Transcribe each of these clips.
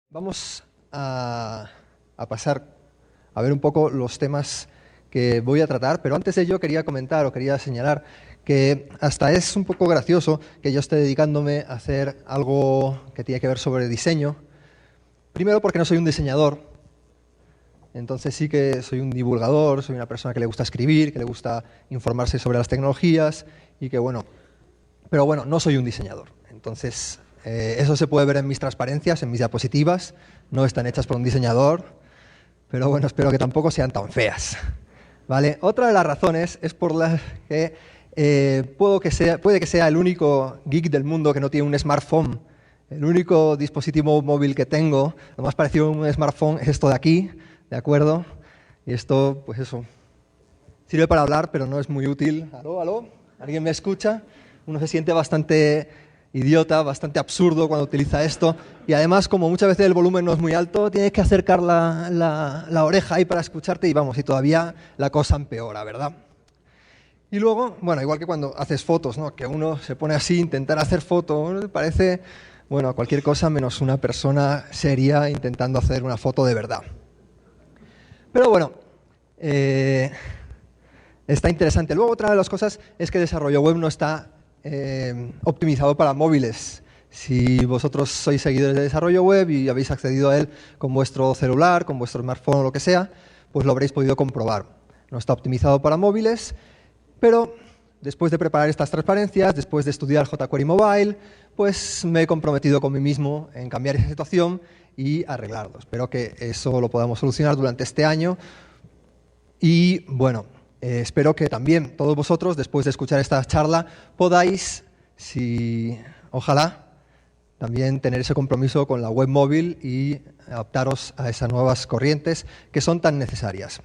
Vamos a pasar a ver un poco los temas que voy a tratar, pero antes de ello quería comentar o quería señalar que hasta es un poco gracioso que yo esté dedicándome a hacer algo que tiene que ver sobre diseño. Primero porque no soy un diseñador, entonces sí que soy un divulgador, soy una persona que le gusta escribir, que le gusta informarse sobre las tecnologías y que pero bueno, no soy un diseñador. Entonces, eso se puede ver en mis transparencias, en mis diapositivas, no están hechas por un diseñador, pero bueno, espero que tampoco sean tan feas. ¿Vale? Otra de las razones es por las que puede que sea el único geek del mundo que no tiene un smartphone. El único dispositivo móvil que tengo, lo más parecido a un smartphone, es esto de aquí, ¿de acuerdo? Y esto, pues eso, sirve para hablar, pero no es muy útil. ¿Aló, aló? ¿Alguien me escucha? Uno se siente bastante idiota, bastante absurdo cuando utiliza esto. Y además, como muchas veces el volumen no es muy alto, tienes que acercar la oreja ahí para escucharte y todavía la cosa empeora, ¿verdad? Y luego, bueno, igual que cuando haces fotos, ¿no? Que uno se pone así, intentar hacer fotos, parece, bueno, cualquier cosa menos una persona seria intentando hacer una foto de verdad. Pero bueno, está interesante. Luego, otra de las cosas es que el desarrollo web no está optimizado para móviles. Si vosotros sois seguidores de desarrollo web y habéis accedido a él con vuestro celular, con vuestro smartphone o lo que sea, pues lo habréis podido comprobar. No está optimizado para móviles, pero después de preparar estas transparencias, después de estudiar jQuery Mobile, pues me he comprometido con mí mismo en cambiar esa situación y arreglarlo. Espero que eso lo podamos solucionar durante este año. Y bueno, espero que también todos vosotros, después de escuchar esta charla, podáis, ojalá, también tener ese compromiso con la web móvil y adaptaros a esas nuevas corrientes que son tan necesarias.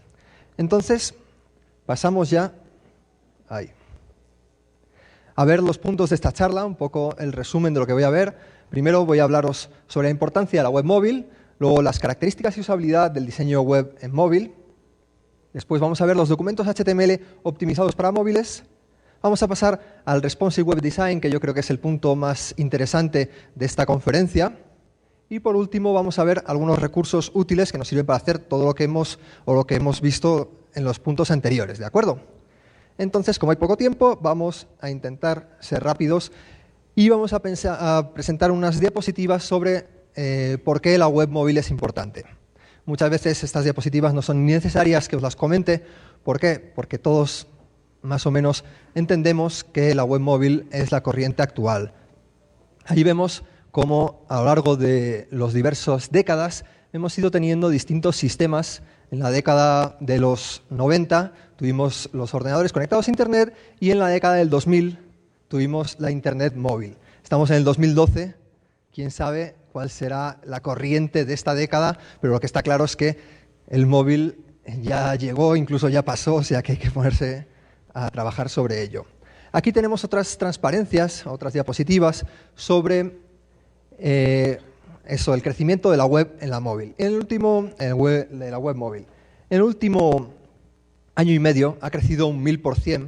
Entonces, pasamos ya a ver los puntos de esta charla, un poco el resumen de lo que voy a ver. Primero voy a hablaros sobre la importancia de la web móvil, luego las características y usabilidad del diseño web en móvil. Después vamos a ver los documentos HTML optimizados para móviles. Vamos a pasar al Responsive Web Design, que yo creo que es el punto más interesante de esta conferencia. Y por último vamos a ver algunos recursos útiles que nos sirven para hacer todo lo que hemos visto en los puntos anteriores, ¿de acuerdo? Entonces, como hay poco tiempo, vamos a intentar ser rápidos y vamos a presentar unas diapositivas sobre por qué la web móvil es importante. Muchas veces estas diapositivas no son necesarias que os las comente. ¿Por qué? Porque todos más o menos entendemos que la web móvil es la corriente actual. Ahí vemos cómo a lo largo de las diversas décadas hemos ido teniendo distintos sistemas. En la década de los 90 tuvimos los ordenadores conectados a Internet y en la década del 2000 tuvimos la Internet móvil. Estamos en el 2012, quién sabe cuál será la corriente de esta década, pero lo que está claro es que el móvil ya llegó, incluso ya pasó, o sea que hay que ponerse a trabajar sobre ello. Aquí tenemos otras transparencias, otras diapositivas sobre el crecimiento de la web en la móvil. De la web móvil. En el último año y medio ha crecido un 1000%.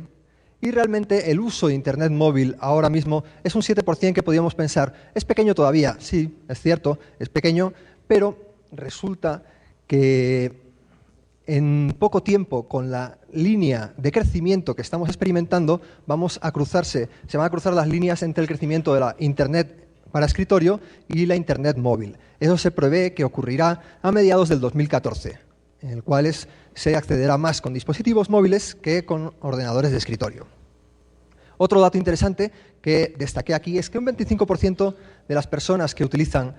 Y realmente el uso de Internet móvil ahora mismo es un 7% que podríamos pensar, es pequeño todavía, sí, es cierto, es pequeño, pero resulta que en poco tiempo, con la línea de crecimiento que estamos experimentando, se van a cruzar las líneas entre el crecimiento de la Internet para escritorio y la Internet móvil. Eso se prevé que ocurrirá a mediados del 2014, en el cual se accederá más con dispositivos móviles que con ordenadores de escritorio. Otro dato interesante que destaqué aquí es que un 25% de las personas que utilizan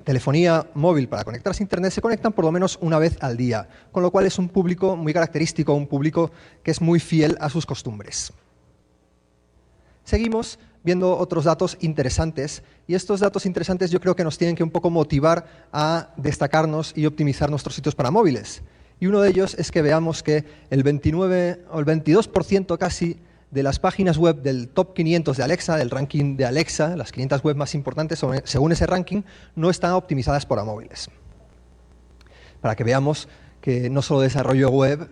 telefonía móvil para conectarse a Internet se conectan por lo menos una vez al día, con lo cual es un público muy característico, un público que es muy fiel a sus costumbres. Seguimos viendo otros datos interesantes, y estos datos interesantes yo creo que nos tienen que un poco motivar a destacarnos y optimizar nuestros sitios para móviles. Y uno de ellos es que veamos que el 29 o el 22% casi de las páginas web del top 500 de Alexa, del ranking de Alexa, las 500 web más importantes según ese ranking, no están optimizadas para móviles. Para que veamos que no solo desarrollo web,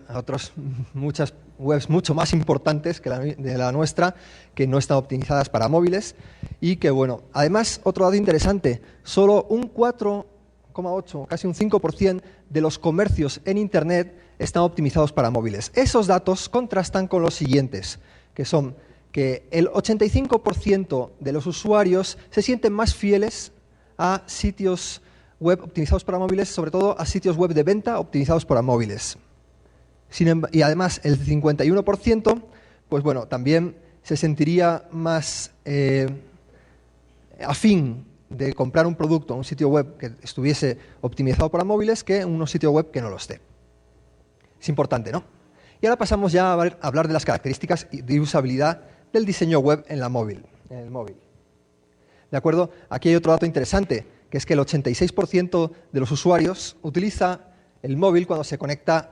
muchas webs mucho más importantes que de la nuestra, que no están optimizadas para móviles y que, bueno, además, otro dato interesante, solo un 4,8, casi un 5% de los comercios en Internet están optimizados para móviles. Esos datos contrastan con los siguientes, que son que el 85% de los usuarios se sienten más fieles a sitios web optimizados para móviles, sobre todo a sitios web de venta optimizados para móviles. Y además el 51%, pues bueno, también se sentiría más afín de comprar un producto en un sitio web que estuviese optimizado para móviles que en un sitio web que no lo esté. Es importante, ¿no? Y ahora pasamos ya a hablar de las características de usabilidad del diseño web en el móvil. ¿De acuerdo? Aquí hay otro dato interesante, que es que el 86% de los usuarios utiliza el móvil cuando se conecta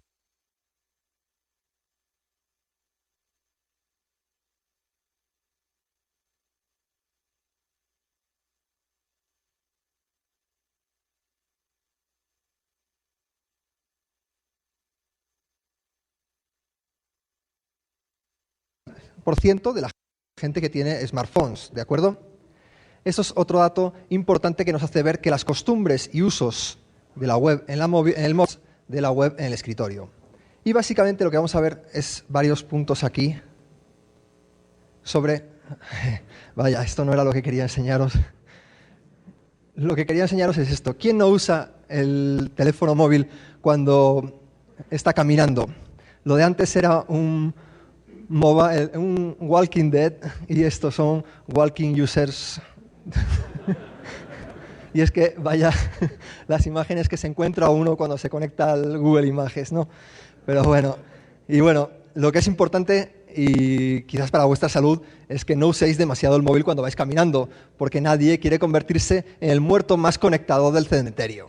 de la gente que tiene smartphones, ¿de acuerdo? Eso es otro dato importante que nos hace ver que las costumbres y usos de la web en el móvil, de la web en el escritorio. Y básicamente lo que vamos a ver es varios puntos aquí sobre... Vaya, esto no era lo que quería enseñaros. Lo que quería enseñaros es esto. ¿Quién no usa el teléfono móvil cuando está caminando? Lo de antes era un Walking Dead y estos son Walking Users. Y es que, vaya, las imágenes que se encuentra uno cuando se conecta al Google Images, ¿no? Pero bueno, y bueno, lo que es importante y quizás para vuestra salud es que no uséis demasiado el móvil cuando vais caminando, porque nadie quiere convertirse en el muerto más conectado del cementerio.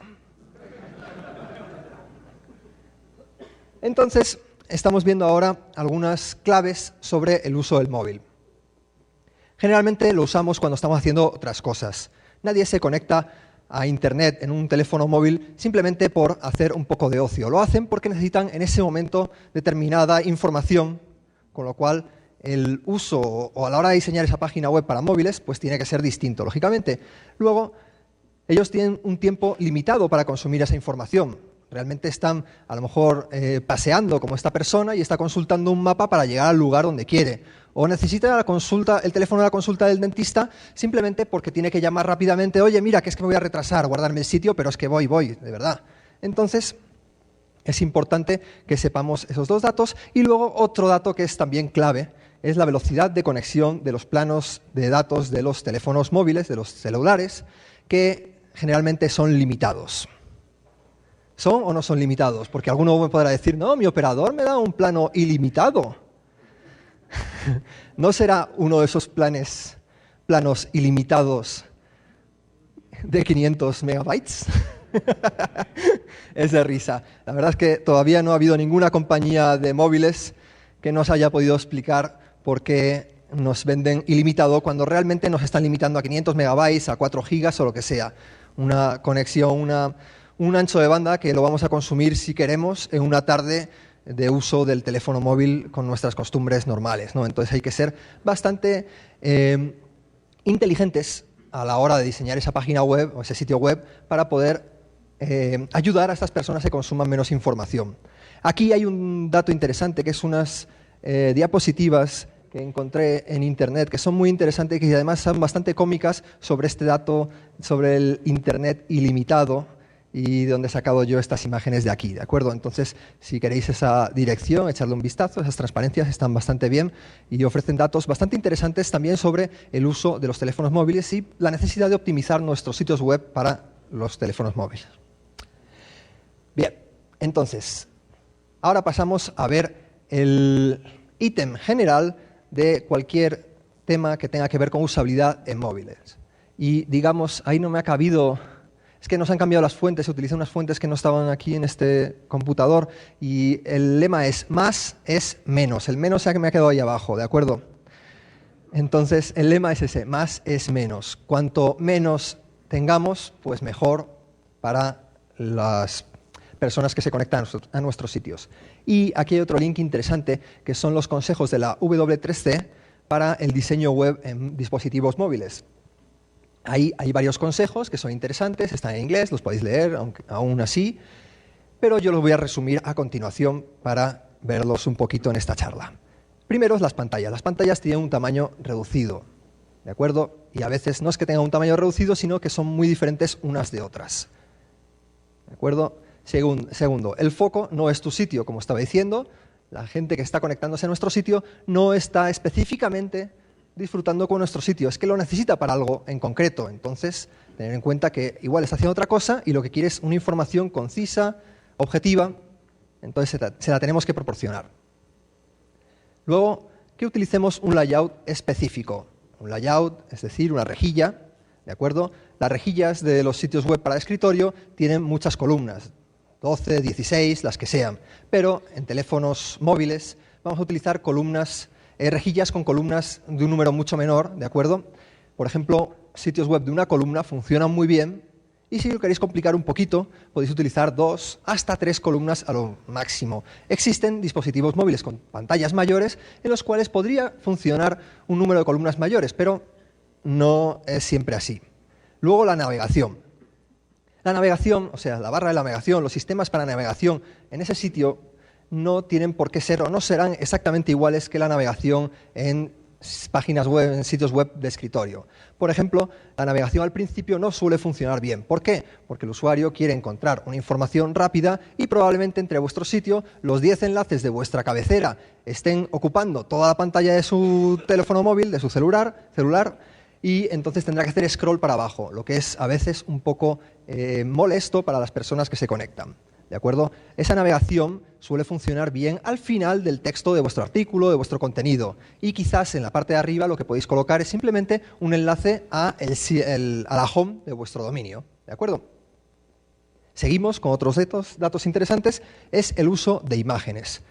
Entonces, estamos viendo ahora algunas claves sobre el uso del móvil. Generalmente lo usamos cuando estamos haciendo otras cosas. Nadie se conecta a Internet en un teléfono móvil simplemente por hacer un poco de ocio. Lo hacen porque necesitan en ese momento determinada información, con lo cual el uso o a la hora de diseñar esa página web para móviles pues tiene que ser distinto, lógicamente. Luego, ellos tienen un tiempo limitado para consumir esa información. Realmente están, a lo mejor, paseando como esta persona y está consultando un mapa para llegar al lugar donde quiere. O necesita el teléfono de la consulta del dentista simplemente porque tiene que llamar rápidamente, oye, mira, que es que me voy a retrasar, guardarme el sitio, pero es que voy, de verdad. Entonces, es importante que sepamos esos dos datos. Y luego, otro dato que es también clave, es la velocidad de conexión de los planos de datos de los teléfonos móviles, de los celulares, que generalmente son limitados. ¿Son o no son limitados? Porque alguno me podrá decir, no, mi operador me da un plano ilimitado. ¿No será uno de esos planos ilimitados de 500 megabytes? Es de risa. La verdad es que todavía no ha habido ninguna compañía de móviles que nos haya podido explicar por qué nos venden ilimitado cuando realmente nos están limitando a 500 megabytes, a 4 gigas o lo que sea. Una conexión, un ancho de banda que lo vamos a consumir si queremos en una tarde de uso del teléfono móvil con nuestras costumbres normales, ¿no? Entonces hay que ser bastante inteligentes a la hora de diseñar esa página web o ese sitio web para poder ayudar a estas personas que consuman menos información. Aquí hay un dato interesante que es unas diapositivas que encontré en Internet que son muy interesantes y que además son bastante cómicas sobre este dato, sobre el Internet ilimitado, y de donde he sacado yo estas imágenes de aquí, ¿de acuerdo? Entonces, si queréis esa dirección, echarle un vistazo, esas transparencias están bastante bien y ofrecen datos bastante interesantes también sobre el uso de los teléfonos móviles y la necesidad de optimizar nuestros sitios web para los teléfonos móviles. Bien, entonces, ahora pasamos a ver el ítem general de cualquier tema que tenga que ver con usabilidad en móviles. Y digamos, ahí no me ha cabido... Es que nos han cambiado las fuentes, se utilizan unas fuentes que no estaban aquí en este computador y el lema es más es menos. El menos me ha quedado ahí abajo, ¿de acuerdo? Entonces, el lema es ese, más es menos. Cuanto menos tengamos, pues mejor para personas que se conectan a nuestros sitios. Y aquí hay otro link interesante, que son los consejos de la W3C para el diseño web en dispositivos móviles. Ahí hay varios consejos que son interesantes, están en inglés, los podéis leer aún así, pero yo los voy a resumir a continuación para verlos un poquito en esta charla. Primero, las pantallas. Las pantallas tienen un tamaño reducido, ¿de acuerdo? Y a veces no es que tengan un tamaño reducido, sino que son muy diferentes unas de otras. ¿De acuerdo? Segundo, el foco no es tu sitio, como estaba diciendo. La gente que está conectándose a nuestro sitio no está específicamente disfrutando con nuestro sitio, es que lo necesita para algo en concreto. Entonces, tener en cuenta que igual está haciendo otra cosa y lo que quiere es una información concisa, objetiva, entonces se la tenemos que proporcionar. Luego, que utilicemos un layout específico. Un layout, es decir, una rejilla, ¿de acuerdo? Las rejillas de los sitios web para escritorio tienen muchas columnas, 12, 16, las que sean, pero en teléfonos móviles vamos a utilizar rejillas con columnas de un número mucho menor, ¿de acuerdo? Por ejemplo, sitios web de una columna funcionan muy bien y si lo queréis complicar un poquito, podéis utilizar 2 hasta 3 columnas a lo máximo. Existen dispositivos móviles con pantallas mayores en los cuales podría funcionar un número de columnas mayores, pero no es siempre así. Luego la navegación. La navegación, o sea, la barra de navegación, los sistemas para navegación en ese sitio no tienen por qué ser o no serán exactamente iguales que la navegación en páginas web, en sitios web de escritorio. Por ejemplo, la navegación al principio no suele funcionar bien. ¿Por qué? Porque el usuario quiere encontrar una información rápida y probablemente entre vuestro sitio los 10 enlaces de vuestra cabecera estén ocupando toda la pantalla de su teléfono móvil, de su celular, y entonces tendrá que hacer scroll para abajo, lo que es a veces un poco molesto para las personas que se conectan. ¿De acuerdo? Esa navegación suele funcionar bien al final del texto de vuestro artículo, de vuestro contenido. Y quizás en la parte de arriba lo que podéis colocar es simplemente un enlace a la home de vuestro dominio. ¿De acuerdo? Seguimos con otros datos interesantes, es el uso de imágenes.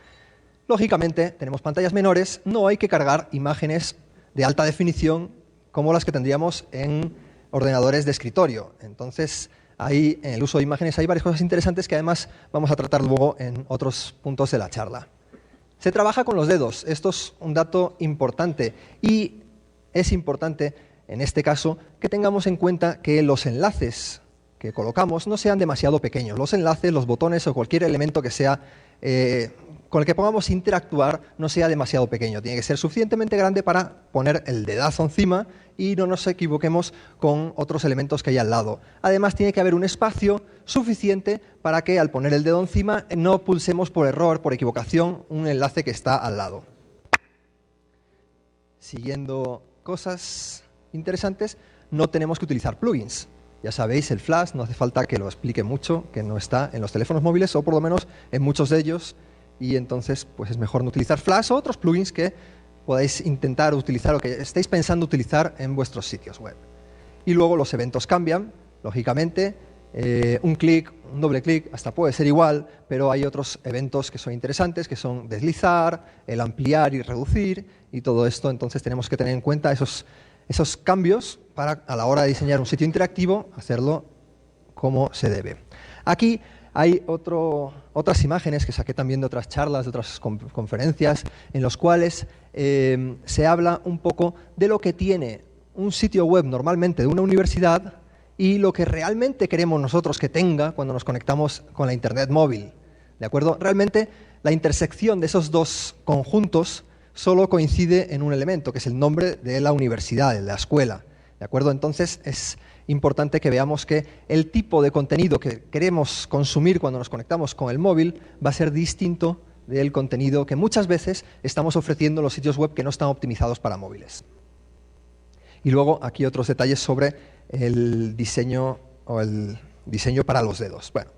Lógicamente, tenemos pantallas menores, no hay que cargar imágenes de alta definición como las que tendríamos en ordenadores de escritorio. Entonces, ahí, en el uso de imágenes, hay varias cosas interesantes que además vamos a tratar luego en otros puntos de la charla. Se trabaja con los dedos. Esto es un dato importante y es importante, en este caso, que tengamos en cuenta que los enlaces que colocamos no sean demasiado pequeños. Los enlaces, los botones o cualquier elemento que sea con el que podamos interactuar no sea demasiado pequeño. Tiene que ser suficientemente grande para poner el dedazo encima y no nos equivoquemos con otros elementos que hay al lado. Además, tiene que haber un espacio suficiente para que al poner el dedo encima no pulsemos por error, por equivocación, un enlace que está al lado. Siguiendo cosas interesantes, no tenemos que utilizar plugins. Ya sabéis, el Flash, no hace falta que lo explique mucho, que no está en los teléfonos móviles o por lo menos en muchos de ellos, y entonces pues es mejor no utilizar Flash o otros plugins que podáis intentar utilizar o que estéis pensando utilizar en vuestros sitios web. Y luego los eventos cambian, lógicamente, un clic, un doble clic, hasta puede ser igual, pero hay otros eventos que son interesantes, que son deslizar, el ampliar y reducir, y todo esto, entonces tenemos que tener en cuenta esos cambios para, a la hora de diseñar un sitio interactivo, hacerlo como se debe. Aquí hay otras imágenes que saqué también de otras charlas, de otras conferencias, en los cuales se habla un poco de lo que tiene un sitio web normalmente de una universidad y lo que realmente queremos nosotros que tenga cuando nos conectamos con la Internet móvil. ¿De acuerdo? Realmente la intersección de esos dos conjuntos solo coincide en un elemento, que es el nombre de la universidad, de la escuela. ¿De acuerdo? Entonces es importante que veamos que el tipo de contenido que queremos consumir cuando nos conectamos con el móvil va a ser distinto del contenido que muchas veces estamos ofreciendo en los sitios web que no están optimizados para móviles. Y luego aquí otros detalles sobre el diseño para los dedos. Bueno,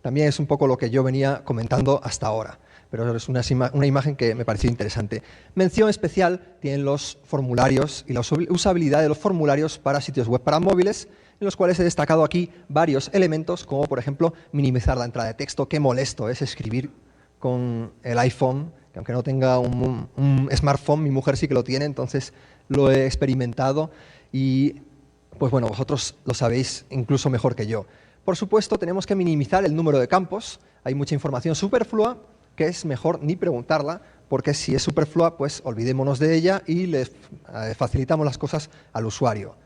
también es un poco lo que yo venía comentando hasta ahora, pero es una imagen que me pareció interesante. Mención especial tienen los formularios y la usabilidad de los formularios para sitios web para móviles, en los cuales he destacado aquí varios elementos, como por ejemplo minimizar la entrada de texto. Qué molesto es escribir con el iPhone, que aunque no tenga un smartphone, mi mujer sí que lo tiene, entonces lo he experimentado y pues bueno, vosotros lo sabéis incluso mejor que yo. Por supuesto, tenemos que minimizar el número de campos. Hay mucha información superflua que es mejor ni preguntarla, porque si es superflua, pues olvidémonos de ella y le facilitamos las cosas al usuario.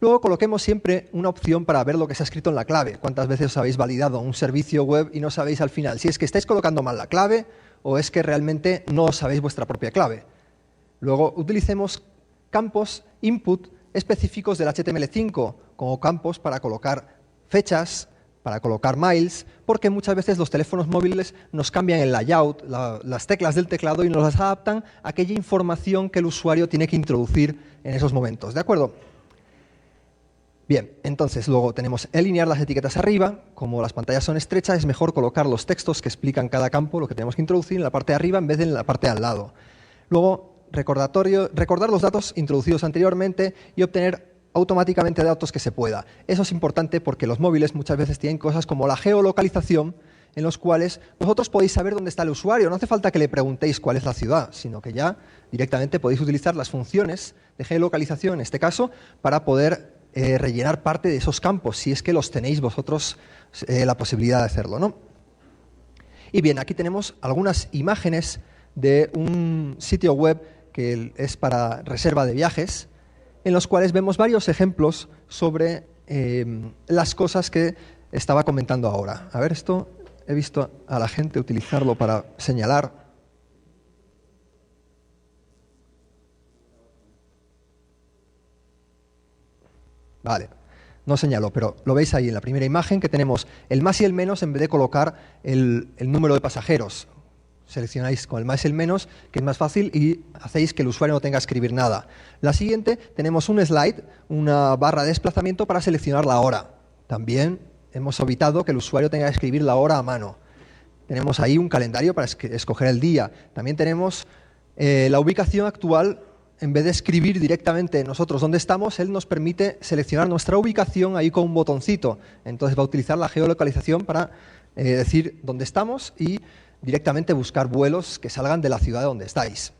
Luego coloquemos siempre una opción para ver lo que se ha escrito en la clave. ¿Cuántas veces os habéis validado un servicio web y no sabéis al final si es que estáis colocando mal la clave o es que realmente no sabéis vuestra propia clave? Luego utilicemos campos input específicos del HTML5 como campos para colocar fechas, para colocar miles, porque muchas veces los teléfonos móviles nos cambian el layout, las teclas del teclado y nos las adaptan a aquella información que el usuario tiene que introducir en esos momentos. ¿De acuerdo? Bien, entonces luego tenemos alinear las etiquetas arriba. Como las pantallas son estrechas, es mejor colocar los textos que explican cada campo, lo que tenemos que introducir en la parte de arriba en vez de en la parte de al lado. Luego, recordar los datos introducidos anteriormente y obtener automáticamente datos que se pueda. Eso es importante porque los móviles muchas veces tienen cosas como la geolocalización, en los cuales vosotros podéis saber dónde está el usuario. No hace falta que le preguntéis cuál es la ciudad, sino que ya directamente podéis utilizar las funciones de geolocalización, en este caso, para poder rellenar parte de esos campos, si es que los tenéis vosotros la posibilidad de hacerlo, ¿no? Y bien, aquí tenemos algunas imágenes de un sitio web que es para reserva de viajes, en los cuales vemos varios ejemplos sobre las cosas que estaba comentando ahora. A ver, esto he visto a la gente utilizarlo para señalar. Vale, no señalo, pero lo veis ahí en la primera imagen que tenemos el más y el menos en vez de colocar el número de pasajeros. Seleccionáis con el más y el menos, que es más fácil, y hacéis que el usuario no tenga que escribir nada. La siguiente, tenemos un slide, una barra de desplazamiento para seleccionar la hora. También hemos evitado que el usuario tenga que escribir la hora a mano. Tenemos ahí un calendario para escoger el día. También tenemos la ubicación actual. En vez de escribir directamente nosotros dónde estamos, él nos permite seleccionar nuestra ubicación ahí con un botoncito. Entonces va a utilizar la geolocalización para decir dónde estamos y directamente buscar vuelos que salgan de la ciudad donde estáis.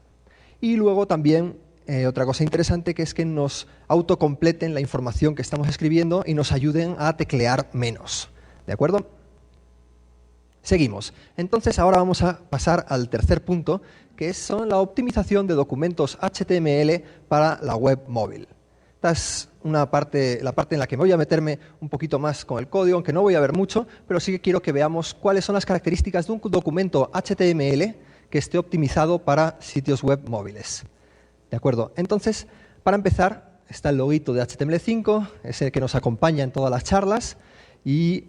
Y luego también otra cosa interesante, que es que nos autocompleten la información que estamos escribiendo y nos ayuden a teclear menos. ¿De acuerdo? Seguimos. Entonces ahora vamos a pasar al tercer punto, que son la optimización de documentos HTML para la web móvil. Esta es la parte en la que voy a meterme un poquito más con el código, aunque no voy a ver mucho, pero sí que quiero que veamos cuáles son las características de un documento HTML que esté optimizado para sitios web móviles. ¿De acuerdo? Entonces, para empezar, está el loguito de HTML5, es el que nos acompaña en todas las charlas, y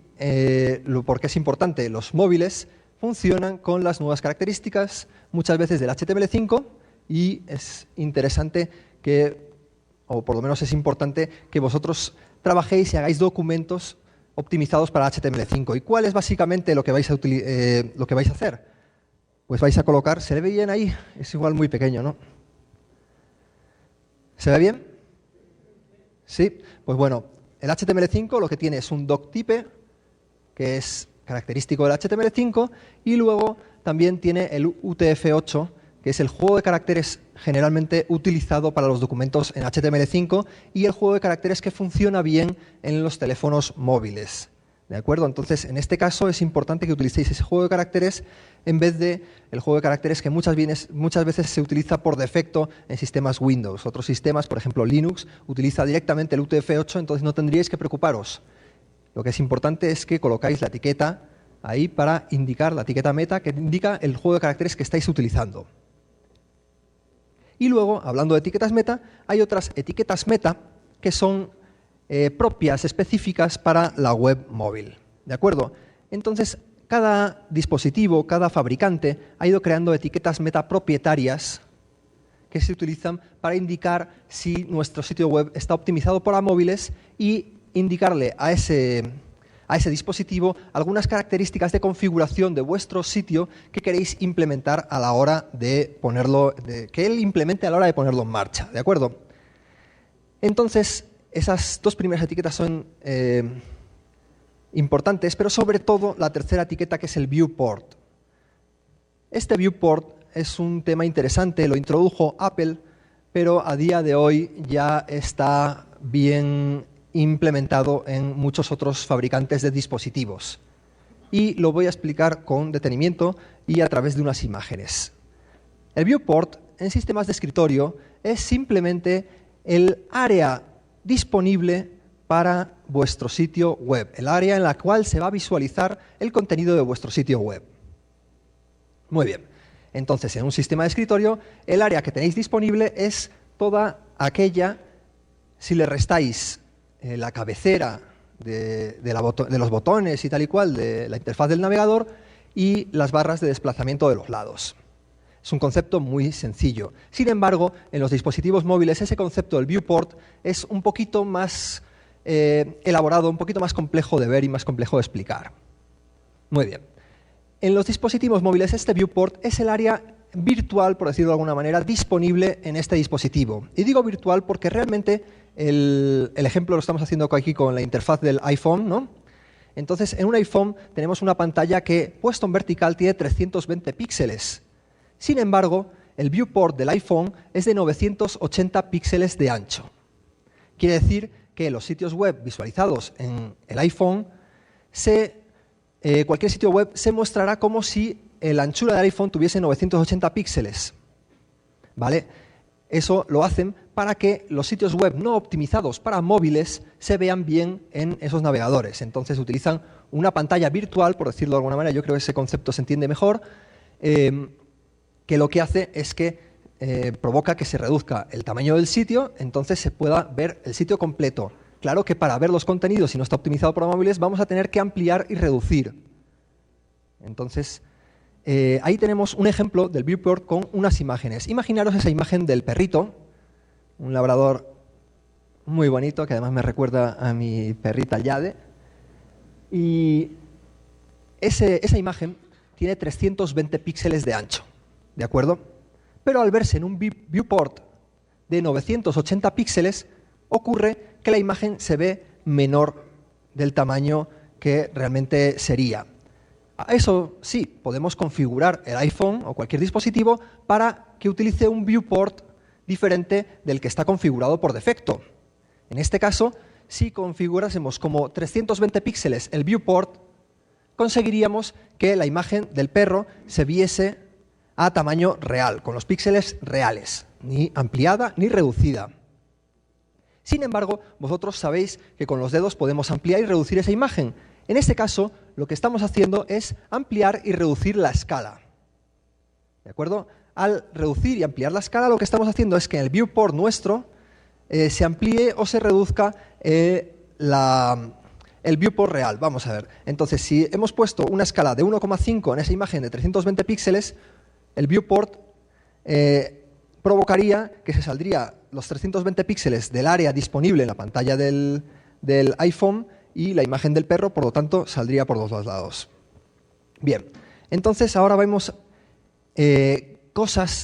¿por qué es importante? Los móviles funcionan con las nuevas características, muchas veces del HTML5, y es interesante que, o por lo menos es importante, que vosotros trabajéis y hagáis documentos optimizados para HTML5. ¿Y cuál es básicamente lo que vais a hacer? Pues vais a colocar, ¿se ve bien ahí? Es igual muy pequeño, ¿no? ¿Se ve bien? Sí, pues bueno, el HTML5 lo que tiene es un doctype, que es característico del HTML5, y luego también tiene el UTF-8, que es el juego de caracteres generalmente utilizado para los documentos en HTML5 y el juego de caracteres que funciona bien en los teléfonos móviles. ¿De acuerdo? Entonces, en este caso es importante que utilicéis ese juego de caracteres en vez de el juego de caracteres que muchas veces se utiliza por defecto en sistemas Windows. Otros sistemas, por ejemplo Linux, utiliza directamente el UTF-8, entonces no tendríais que preocuparos. Lo que es importante es que colocáis la etiqueta ahí para indicar la etiqueta meta, que indica el juego de caracteres que estáis utilizando. Y luego, hablando de etiquetas meta, hay otras etiquetas meta que son propias, específicas para la web móvil. ¿De acuerdo? Entonces, cada dispositivo, cada fabricante ha ido creando etiquetas meta propietarias que se utilizan para indicar si nuestro sitio web está optimizado para móviles y indicarle a ese dispositivo algunas características de configuración de vuestro sitio que queréis implementar a la hora de ponerlo, que él implemente a la hora de ponerlo en marcha, ¿de acuerdo? Entonces, esas dos primeras etiquetas son importantes, pero sobre todo la tercera etiqueta, que es el viewport. Este viewport es un tema interesante, lo introdujo Apple, pero a día de hoy ya está bien implementado en muchos otros fabricantes de dispositivos. Y lo voy a explicar con detenimiento y a través de unas imágenes. El viewport en sistemas de escritorio es simplemente el área disponible para vuestro sitio web, el área en la cual se va a visualizar el contenido de vuestro sitio web. Muy bien. Entonces, en un sistema de escritorio, el área que tenéis disponible es toda aquella, si le restáis la cabecera de los botones y tal y cual de la interfaz del navegador y las barras de desplazamiento de los lados. Es un concepto muy sencillo. Sin embargo, en los dispositivos móviles ese concepto del viewport es un poquito más elaborado, un poquito más complejo de ver y más complejo de explicar. Muy bien. En los dispositivos móviles este viewport es el área virtual, por decirlo de alguna manera, disponible en este dispositivo. Y digo virtual porque realmente el ejemplo lo estamos haciendo aquí con la interfaz del iPhone, ¿no? Entonces, en un iPhone tenemos una pantalla que, puesto en vertical, tiene 320 píxeles. Sin embargo, el viewport del iPhone es de 980 píxeles de ancho. Quiere decir que los sitios web visualizados en el iPhone, cualquier sitio web se mostrará como si la anchura del iPhone tuviese 980 píxeles. ¿Vale? Eso lo hacen para que los sitios web no optimizados para móviles se vean bien en esos navegadores. Entonces utilizan una pantalla virtual, por decirlo de alguna manera, yo creo que ese concepto se entiende mejor, que lo que hace es que provoca que se reduzca el tamaño del sitio, entonces se pueda ver el sitio completo. Claro que para ver los contenidos, si no está optimizado para móviles, vamos a tener que ampliar y reducir. Entonces, ahí tenemos un ejemplo del viewport con unas imágenes. Imaginaros esa imagen del perrito, un labrador muy bonito, que además me recuerda a mi perrita Yade. Y esa imagen tiene 320 píxeles de ancho, ¿de acuerdo? Pero al verse en un viewport de 980 píxeles, ocurre que la imagen se ve menor del tamaño que realmente sería. Eso sí, podemos configurar el iPhone o cualquier dispositivo para que utilice un viewport diferente del que está configurado por defecto. En este caso, si configurásemos como 320 píxeles el viewport, conseguiríamos que la imagen del perro se viese a tamaño real, con los píxeles reales, ni ampliada ni reducida. Sin embargo, vosotros sabéis que con los dedos podemos ampliar y reducir esa imagen. En este caso, lo que estamos haciendo es ampliar y reducir la escala. ¿De acuerdo? Al reducir y ampliar la escala, lo que estamos haciendo es que en el viewport nuestro se amplíe o se reduzca el viewport real. Vamos a ver. Entonces, si hemos puesto una escala de 1,5 en esa imagen de 320 píxeles, el viewport provocaría que se saldría los 320 píxeles del área disponible en la pantalla del iPhone y la imagen del perro, por lo tanto, saldría por los dos lados. Bien, entonces ahora vemos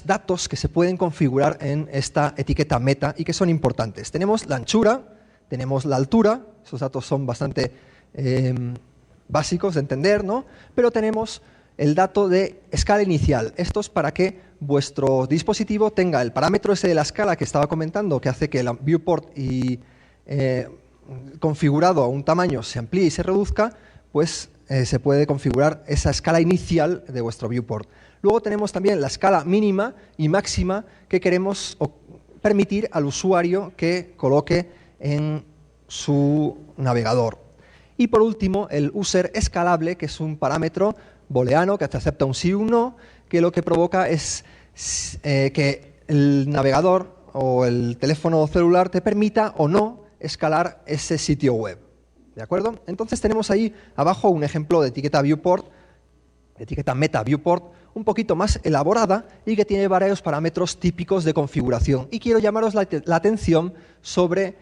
datos que se pueden configurar en esta etiqueta meta y que son importantes. Tenemos la anchura, tenemos la altura, esos datos son bastante básicos de entender, ¿no? Pero tenemos el dato de escala inicial. Esto es para que vuestro dispositivo tenga el parámetro ese de la escala que estaba comentando, que hace que el viewport configurado a un tamaño se amplíe y se reduzca, pues se puede configurar esa escala inicial de vuestro viewport. Luego tenemos también la escala mínima y máxima que queremos permitir al usuario que coloque en su navegador. Y por último, el user escalable, que es un parámetro booleano que te acepta un sí o un no, que lo que provoca es que el navegador o el teléfono celular te permita o no escalar ese sitio web. ¿De acuerdo? Entonces tenemos ahí abajo un ejemplo de etiqueta viewport, etiqueta meta viewport, un poquito más elaborada y que tiene varios parámetros típicos de configuración. Y quiero llamaros la atención sobre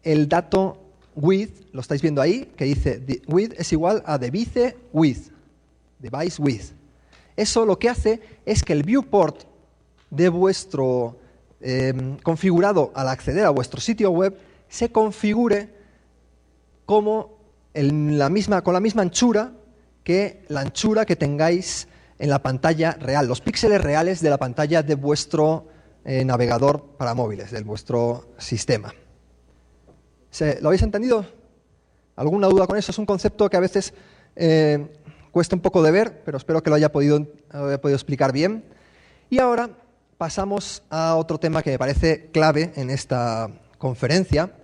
el dato width, lo estáis viendo ahí, que dice width es igual a device width. Device width. Eso lo que hace es que el viewport de vuestro configurado al acceder a vuestro sitio web se configure como con la misma anchura que la anchura que tengáis en la pantalla real, los píxeles reales de la pantalla de vuestro navegador para móviles, de vuestro sistema. ¿Lo habéis entendido? ¿Alguna duda con eso? Es un concepto que a veces cuesta un poco de ver, pero espero que lo haya podido explicar bien. Y ahora pasamos a otro tema que me parece clave en esta conferencia,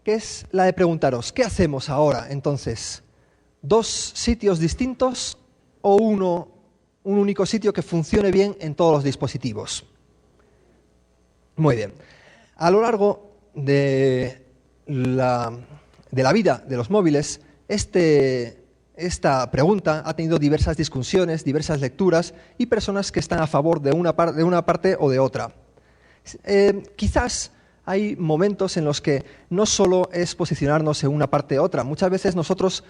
que es la de preguntaros, ¿qué hacemos ahora entonces? ¿2 sitios distintos o un único sitio que funcione bien en todos los dispositivos? Muy bien. A lo largo de la vida de los móviles, esta pregunta ha tenido diversas discusiones, diversas lecturas y personas que están a favor de una parte o de otra. Quizás hay momentos en los que no solo es posicionarnos en una parte u otra. Muchas veces nosotros,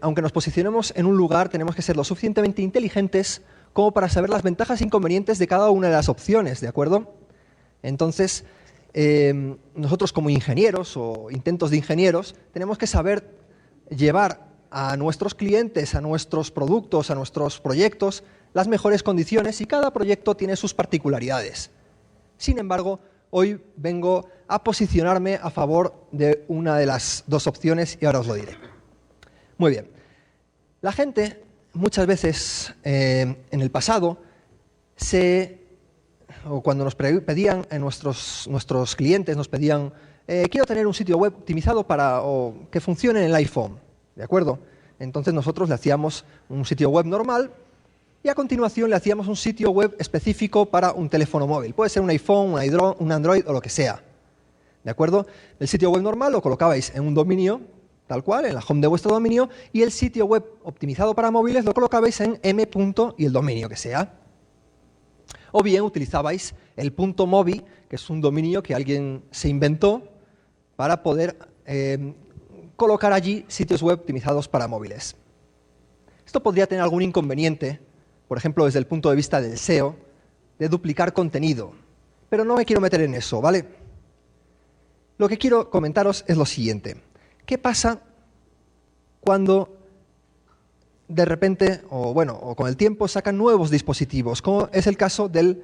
aunque nos posicionemos en un lugar, tenemos que ser lo suficientemente inteligentes como para saber las ventajas e inconvenientes de cada una de las opciones, ¿de acuerdo? Entonces, nosotros como ingenieros o intentos de ingenieros, tenemos que saber llevar a nuestros clientes, a nuestros productos, a nuestros proyectos, las mejores condiciones, y cada proyecto tiene sus particularidades. Sin embargo, hoy vengo a posicionarme a favor de una de las 2 opciones y ahora os lo diré. Muy bien. La gente muchas veces en el pasado o cuando nos pedían, nuestros clientes nos pedían, quiero tener un sitio web optimizado o que funcione en el iPhone, ¿de acuerdo? Entonces nosotros le hacíamos un sitio web normal y a continuación le hacíamos un sitio web específico para un teléfono móvil. Puede ser un iPhone, un Android o lo que sea, ¿de acuerdo? El sitio web normal lo colocabais en un dominio, tal cual, en la home de vuestro dominio, y el sitio web optimizado para móviles lo colocabais en m. y el dominio que sea. O bien utilizabais el .mobi, que es un dominio que alguien se inventó para poder colocar allí sitios web optimizados para móviles. Esto podría tener algún inconveniente, por ejemplo, desde el punto de vista del SEO, de duplicar contenido. Pero no me quiero meter en eso, ¿vale? Lo que quiero comentaros es lo siguiente. ¿Qué pasa cuando de repente, o con el tiempo, sacan nuevos dispositivos, como es el caso del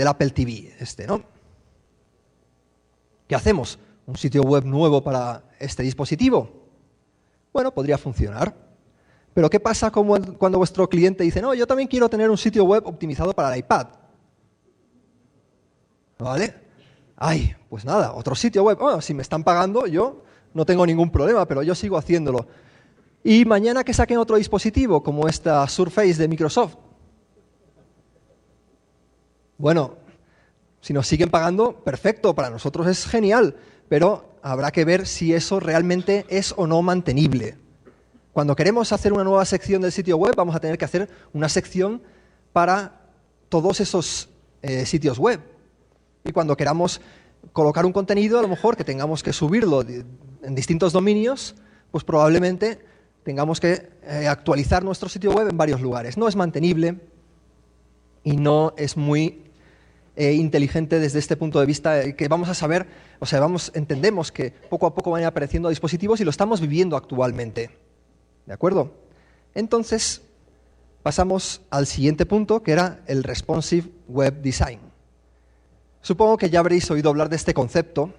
Apple TV, ¿no? ¿Qué hacemos? ¿Un sitio web nuevo para este dispositivo? Bueno, podría funcionar. Pero ¿qué pasa cuando vuestro cliente dice, no, yo también quiero tener un sitio web optimizado para el iPad? ¿Vale? Ay, pues nada, otro sitio web. Bueno, si me están pagando, yo no tengo ningún problema, pero yo sigo haciéndolo. Y mañana que saquen otro dispositivo, como esta Surface de Microsoft. Bueno, si nos siguen pagando, perfecto, para nosotros es genial, pero habrá que ver si eso realmente es o no mantenible. Cuando queremos hacer una nueva sección del sitio web, vamos a tener que hacer una sección para todos esos sitios web. Y cuando queramos colocar un contenido, a lo mejor que tengamos que subirlo en distintos dominios, pues probablemente tengamos que actualizar nuestro sitio web en varios lugares. No es mantenible y no es muy inteligente desde este punto de vista, que vamos a saber, entendemos que poco a poco van apareciendo dispositivos y lo estamos viviendo actualmente. ¿De acuerdo? Entonces, pasamos al siguiente punto, que era el Responsive Web Design. Supongo que ya habréis oído hablar de este concepto,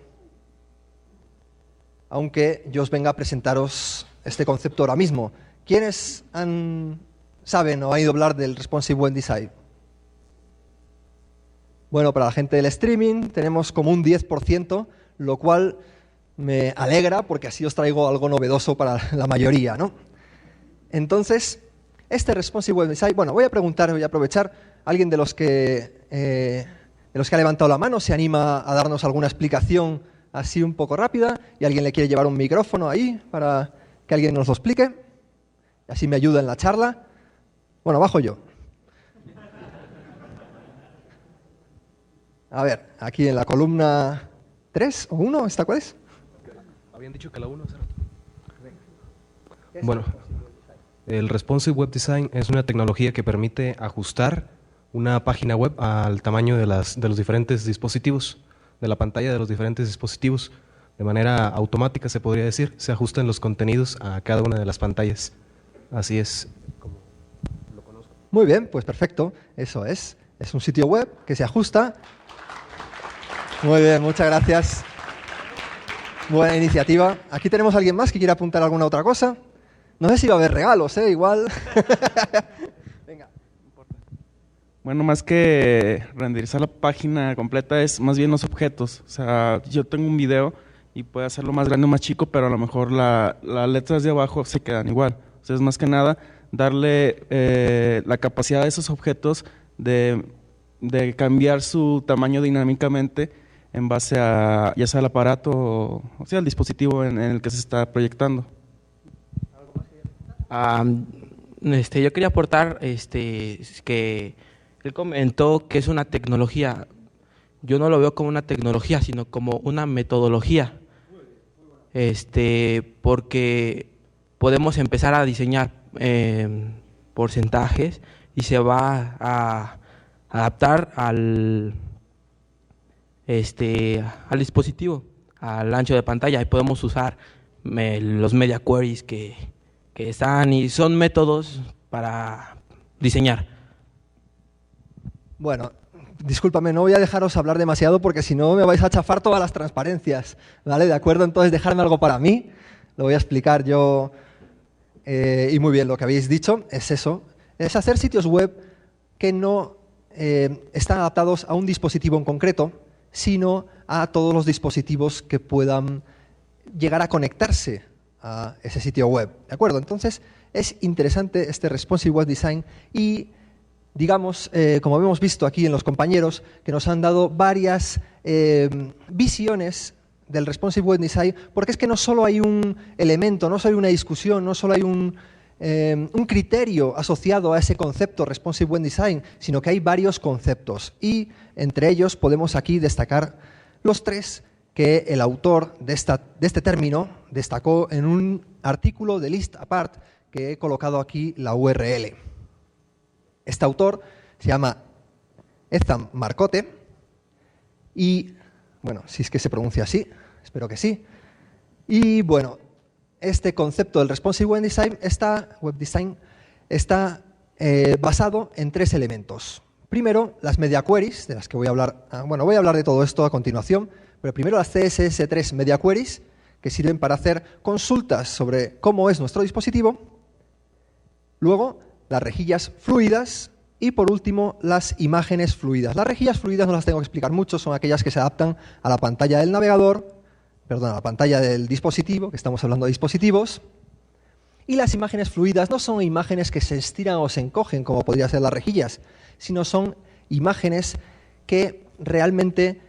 aunque yo os venga a presentaros este concepto ahora mismo. ¿Quiénes saben o han oído hablar del Responsive Web Design? Bueno, para la gente del streaming tenemos como un 10%, lo cual me alegra porque así os traigo algo novedoso para la mayoría, ¿no? Entonces, este Responsive Web Design, bueno, voy a aprovechar, alguien de los que ha levantado la mano se anima a darnos alguna explicación así un poco rápida, y alguien le quiere llevar un micrófono ahí para que alguien nos lo explique, así me ayuda en la charla. Bueno, bajo yo. A ver, aquí en la columna 3 o 1, ¿esta cuál es? Habían dicho que la 1. Bueno, el Responsive Web Design es una tecnología que permite ajustar una página web al tamaño de los diferentes dispositivos, de la pantalla de los diferentes dispositivos. De manera automática, se podría decir, se ajustan los contenidos a cada una de las pantallas. Así es como lo conozco. Muy bien, pues perfecto, eso es. Es un sitio web que se ajusta. Muy bien, muchas gracias. Buena iniciativa. Aquí tenemos a alguien más que quiera apuntar alguna otra cosa. No sé si va a haber regalos, igual. Venga. Bueno, más que renderizar la página completa es más bien los objetos. O sea, yo tengo un video y puede hacerlo más grande o más chico, pero a lo mejor las letras de abajo se quedan igual. O sea, es más que nada darle la capacidad a esos objetos de cambiar su tamaño dinámicamente en base a ya sea el aparato o sea el dispositivo en el que se está proyectando. Yo quería aportar que él comentó que es una tecnología. Yo no lo veo como una tecnología, sino como una metodología. Porque podemos empezar a diseñar porcentajes y se va a adaptar al dispositivo, al ancho de pantalla, y podemos usar los media queries que están y son métodos para diseñar. Bueno, discúlpame, no voy a dejaros hablar demasiado porque si no me vais a chafar todas las transparencias, ¿vale? ¿De acuerdo? Entonces, dejadme algo para mí, lo voy a explicar yo. Y muy bien, lo que habéis dicho es eso, es hacer sitios web que no están adaptados a un dispositivo en concreto, sino a todos los dispositivos que puedan llegar a conectarse a ese sitio web, ¿de acuerdo? Entonces, es interesante este Responsive Web Design y, digamos, como hemos visto aquí en los compañeros, que nos han dado varias visiones del Responsive Web Design, porque es que no solo hay un elemento, no solo hay una discusión, no solo hay un criterio asociado a ese concepto Responsive Web Design, sino que hay varios conceptos y entre ellos podemos aquí destacar los tres que el autor de este término destacó en un artículo de List Apart que he colocado aquí la URL. Este autor se llama Ethan Marcotte y, bueno, si es que se pronuncia así, espero que sí. Y, bueno, este concepto del Responsive Web Design está basado en tres elementos. Primero, las media queries, de las que voy a hablar. Bueno, voy a hablar de todo esto a continuación, pero primero las CSS3 media queries, que sirven para hacer consultas sobre cómo es nuestro dispositivo. Luego, las rejillas fluidas y, por último, las imágenes fluidas. Las rejillas fluidas no las tengo que explicar mucho, son aquellas que se adaptan a la pantalla del navegador, perdón, a la pantalla del dispositivo, que estamos hablando de dispositivos. Y las imágenes fluidas no son imágenes que se estiran o se encogen, como podrían ser las rejillas, sino son imágenes que realmente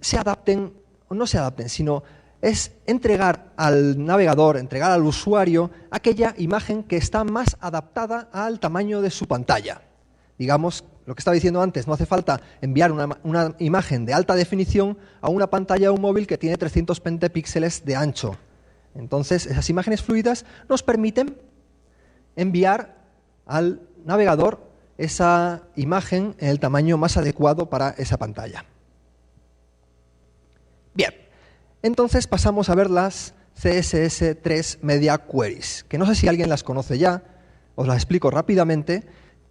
se adapten, o no se adapten, sino es entregar al navegador, entregar al usuario aquella imagen que está más adaptada al tamaño de su pantalla. Digamos, lo que estaba diciendo antes, no hace falta enviar una imagen de alta definición a una pantalla o un móvil que tiene 320 píxeles de ancho. Entonces, esas imágenes fluidas nos permiten enviar al navegador esa imagen en el tamaño más adecuado para esa pantalla. Bien, entonces pasamos a ver las CSS3 Media Queries, que no sé si alguien las conoce ya, os las explico rápidamente.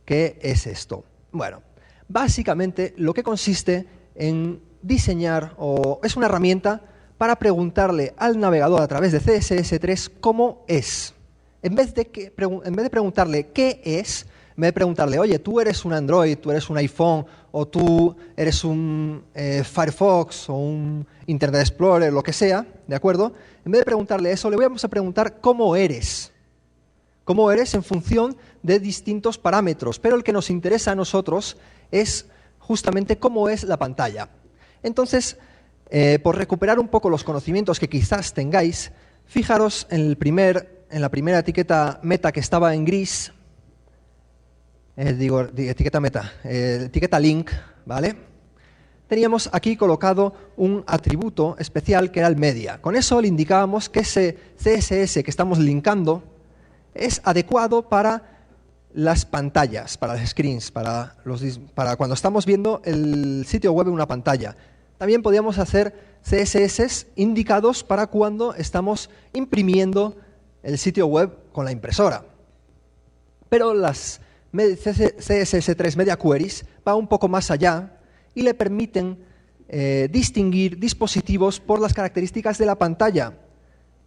¿Qué es esto? Bueno, básicamente lo que consiste en diseñar, o es una herramienta para preguntarle al navegador a través de CSS3 cómo es. En vez de preguntarle qué es, en vez de preguntarle, oye, tú eres un Android, tú eres un iPhone, o tú eres un Firefox, o un Internet Explorer, lo que sea, ¿de acuerdo? En vez de preguntarle eso, le vamos a preguntar cómo eres. Cómo eres en función de distintos parámetros, pero el que nos interesa a nosotros es justamente cómo es la pantalla. Entonces, por recuperar un poco los conocimientos que quizás tengáis, fijaros en la primera etiqueta meta que estaba en gris, etiqueta link, ¿vale? Teníamos aquí colocado un atributo especial que era el media. Con eso le indicábamos que ese CSS que estamos linkando es adecuado para las pantallas, para las screens, para cuando estamos viendo el sitio web en una pantalla. También podíamos hacer CSS indicados para cuando estamos imprimiendo el sitio web con la impresora. Pero las CSS3 Media Queries van un poco más allá y le permiten distinguir dispositivos por las características de la pantalla.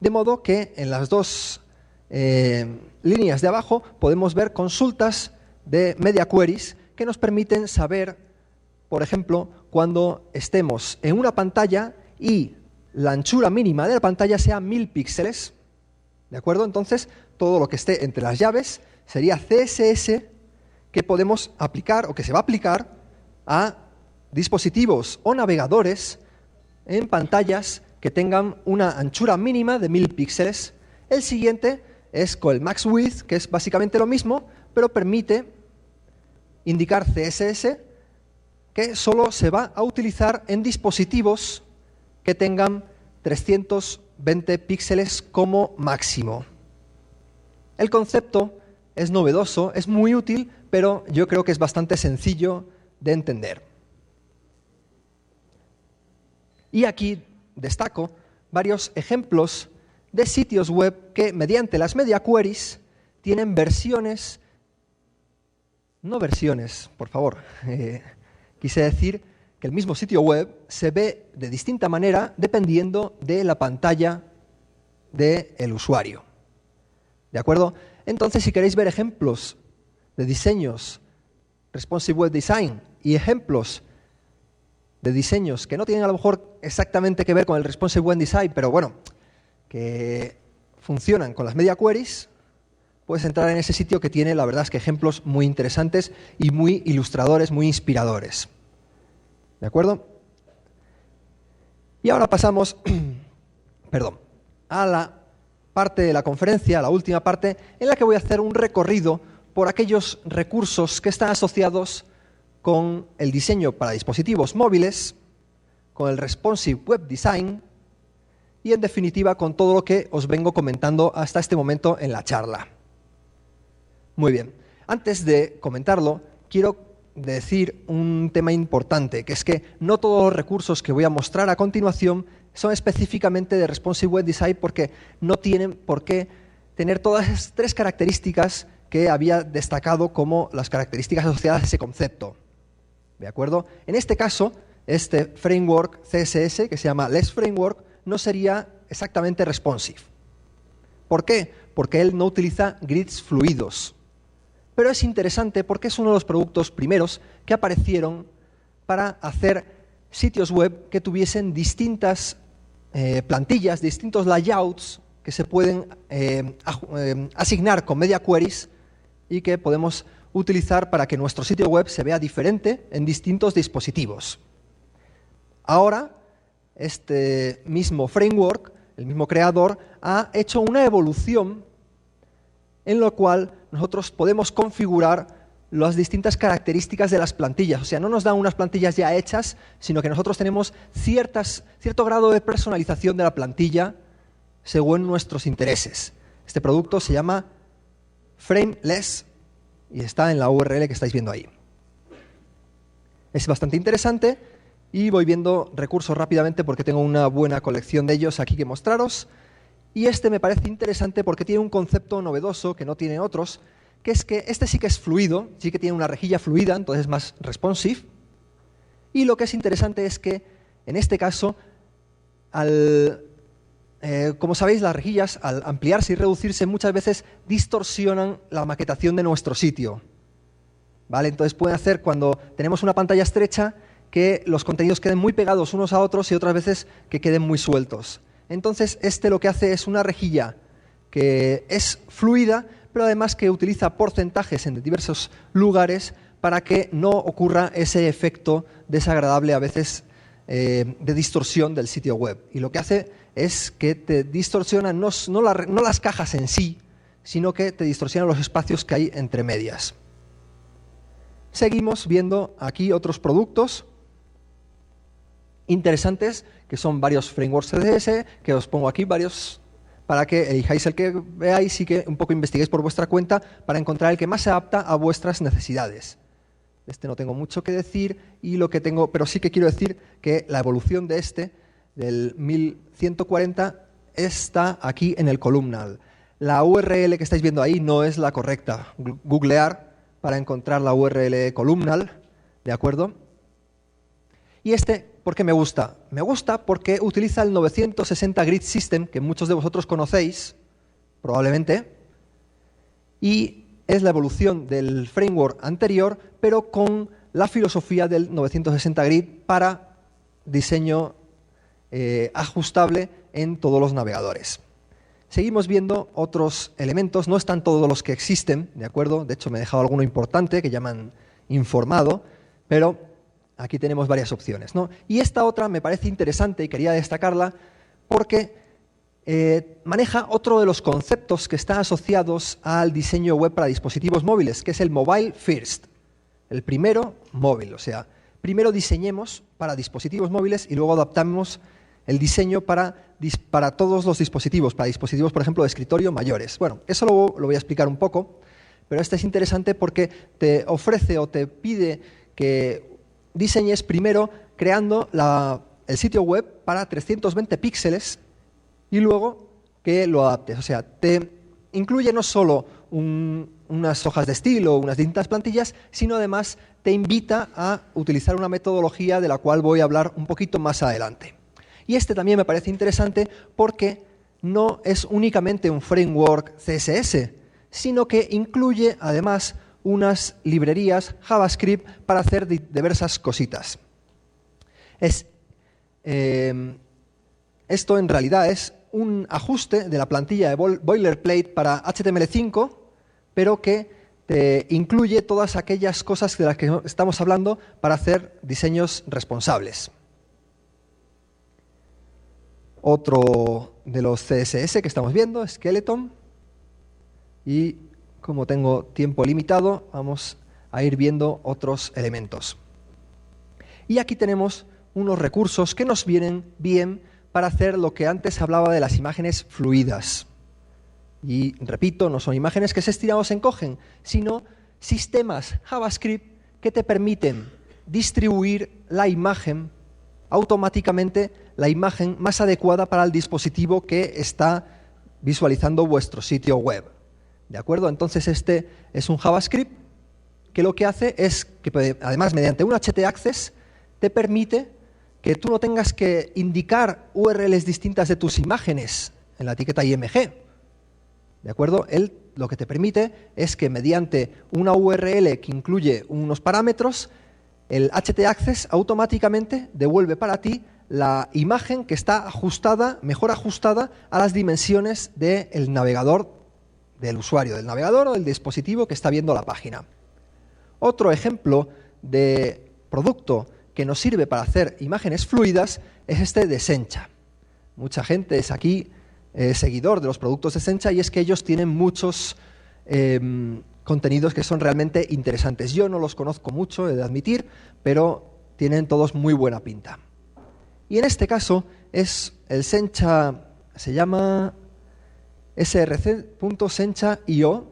De modo que en las dos líneas de abajo podemos ver consultas de media queries que nos permiten saber, por ejemplo, cuando estemos en una pantalla y la anchura mínima de la pantalla sea 1000 píxeles. ¿De acuerdo? Entonces, todo lo que esté entre las llaves sería CSS que podemos aplicar o que se va a aplicar a dispositivos o navegadores en pantallas que tengan una anchura mínima de 1000 píxeles. El siguiente es con el max width, que es básicamente lo mismo, pero permite indicar CSS que solo se va a utilizar en dispositivos que tengan 320 píxeles como máximo. El concepto es novedoso, es muy útil, pero yo creo que es bastante sencillo de entender. Y aquí destaco varios ejemplos de sitios web que mediante las media queries tienen versiones, no versiones, por favor, quise decir que el mismo sitio web se ve de distinta manera dependiendo de la pantalla del usuario. ¿De acuerdo? Entonces, si queréis ver ejemplos de diseños Responsive Web Design y ejemplos de diseños que no tienen a lo mejor exactamente que ver con el Responsive Web Design, pero bueno, que funcionan con las media queries, puedes entrar en ese sitio que tiene, la verdad es que ejemplos muy interesantes y muy ilustradores, muy inspiradores. ¿De acuerdo? Y ahora pasamos a la parte de la conferencia, la última parte, en la que voy a hacer un recorrido por aquellos recursos que están asociados con el diseño para dispositivos móviles, con el Responsive Web Design y, en definitiva, con todo lo que os vengo comentando hasta este momento en la charla. Muy bien. Antes de comentarlo, quiero decir un tema importante, que es que no todos los recursos que voy a mostrar a continuación son específicamente de Responsive Web Design porque no tienen por qué tener todas esas tres características que había destacado como las características asociadas a ese concepto. ¿De acuerdo? En este caso, este framework CSS, que se llama Less Framework, no sería exactamente responsive. ¿Por qué? Porque él no utiliza grids fluidos. Pero es interesante porque es uno de los productos primeros que aparecieron para hacer sitios web que tuviesen distintas plantillas, distintos layouts que se pueden asignar con media queries y que podemos utilizar para que nuestro sitio web se vea diferente en distintos dispositivos. Ahora, este mismo framework, el mismo creador, ha hecho una evolución en la cual nosotros podemos configurar las distintas características de las plantillas. O sea, no nos dan unas plantillas ya hechas, sino que nosotros tenemos cierto grado de personalización de la plantilla según nuestros intereses. Este producto se llama Frameless y está en la URL que estáis viendo ahí. Es bastante interesante y voy viendo recursos rápidamente porque tengo una buena colección de ellos aquí que mostraros. Y este me parece interesante porque tiene un concepto novedoso que no tienen otros, que es que este sí que es fluido, sí que tiene una rejilla fluida, entonces es más responsive. Y lo que es interesante es que, en este caso, como sabéis, las rejillas, al ampliarse y reducirse, muchas veces distorsionan la maquetación de nuestro sitio. ¿Vale? Entonces pueden hacer, cuando tenemos una pantalla estrecha, que los contenidos queden muy pegados unos a otros y otras veces que queden muy sueltos. Entonces, este lo que hace es una rejilla que es fluida, pero además que utiliza porcentajes en diversos lugares para que no ocurra ese efecto desagradable a veces de distorsión del sitio web. Y lo que hace es que te distorsiona no las cajas en sí, sino que te distorsiona los espacios que hay entre medias. Seguimos viendo aquí otros productos interesantes, que son varios frameworks CSS, que os pongo aquí varios para que elijáis el que veáis y que un poco investiguéis por vuestra cuenta para encontrar el que más se adapta a vuestras necesidades. Este no tengo mucho que decir, y lo que tengo, pero sí que quiero decir que la evolución de este, del 1140, está aquí en el columnal. La URL que estáis viendo ahí no es la correcta. Googlear para encontrar la URL columnal, ¿de acuerdo? Y ¿por qué me gusta? Me gusta porque utiliza el 960 Grid System, que muchos de vosotros conocéis, probablemente, y es la evolución del framework anterior, pero con la filosofía del 960 Grid para diseño ajustable en todos los navegadores. Seguimos viendo otros elementos, no están todos los que existen, ¿de acuerdo? De hecho, me he dejado alguno importante que ya me han informado, pero aquí tenemos varias opciones, ¿no? Y esta otra me parece interesante y quería destacarla porque maneja otro de los conceptos que están asociados al diseño web para dispositivos móviles, que es el Mobile First. El primero, móvil, o sea, primero diseñemos para dispositivos móviles y luego adaptamos el diseño para todos los dispositivos, para dispositivos, por ejemplo, de escritorio el Bueno, eso lo voy a explicar un poco, pero este es interesante porque te ofrece o te pide que diseñes primero creando el sitio web para 320 píxeles y luego que lo adaptes. O sea, te incluye no solo unas hojas de estilo, unas distintas plantillas, sino además te invita a utilizar una metodología de la cual voy a hablar un poquito más adelante. Y este también me parece interesante porque no es únicamente un framework CSS, sino que incluye además unas librerías JavaScript para hacer diversas cositas. Esto en realidad es un ajuste de la plantilla de boilerplate para HTML5, pero que te incluye todas aquellas cosas de las que estamos hablando para hacer diseños responsables. Otro de los CSS que estamos viendo, Skeleton. Y como tengo tiempo limitado, vamos a ir viendo otros elementos. Y aquí tenemos unos recursos que nos vienen bien para hacer lo que antes hablaba de las imágenes fluidas. Y repito, no son imágenes que se estiran o se encogen, sino sistemas JavaScript que te permiten distribuir la imagen automáticamente, la imagen más adecuada para el dispositivo que está visualizando vuestro sitio web. ¿De acuerdo? Entonces este es un JavaScript que lo que hace es que, además, mediante un htaccess, te permite que tú no tengas que indicar URLs distintas de tus imágenes en la etiqueta IMG. ¿De acuerdo? Él lo que te permite es que mediante una URL que incluye unos parámetros, el htaccess automáticamente devuelve para ti la imagen que está ajustada, mejor ajustada a las dimensiones del navegador del usuario, del navegador o del dispositivo que está viendo la página. Otro ejemplo de producto que nos sirve para hacer imágenes fluidas es este de Sencha. Mucha gente es aquí seguidor de los productos de Sencha y es que ellos tienen muchos contenidos que son realmente interesantes. Yo no los conozco mucho, he de admitir, pero tienen todos muy buena pinta. Y en este caso es el Sencha, se llama src.sencha.io,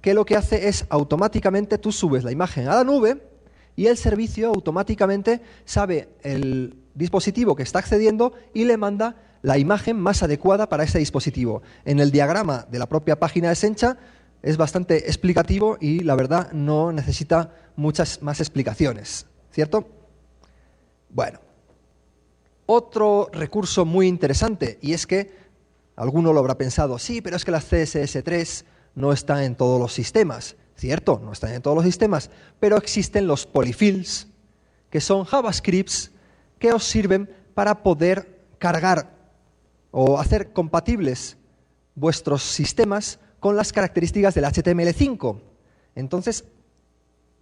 que lo que hace es automáticamente tú subes la imagen a la nube y el servicio automáticamente sabe el dispositivo que está accediendo y le manda la imagen más adecuada para ese dispositivo. En el diagrama de la propia página de Sencha es bastante explicativo y la verdad no necesita muchas más explicaciones, ¿cierto? Bueno, otro recurso muy interesante, y es que alguno lo habrá pensado, sí, pero es que las CSS3 no están en todos los sistemas. Cierto, no están en todos los sistemas, pero existen los polyfills, que son JavaScripts que os sirven para poder cargar o hacer compatibles vuestros sistemas con las características del HTML5. Entonces,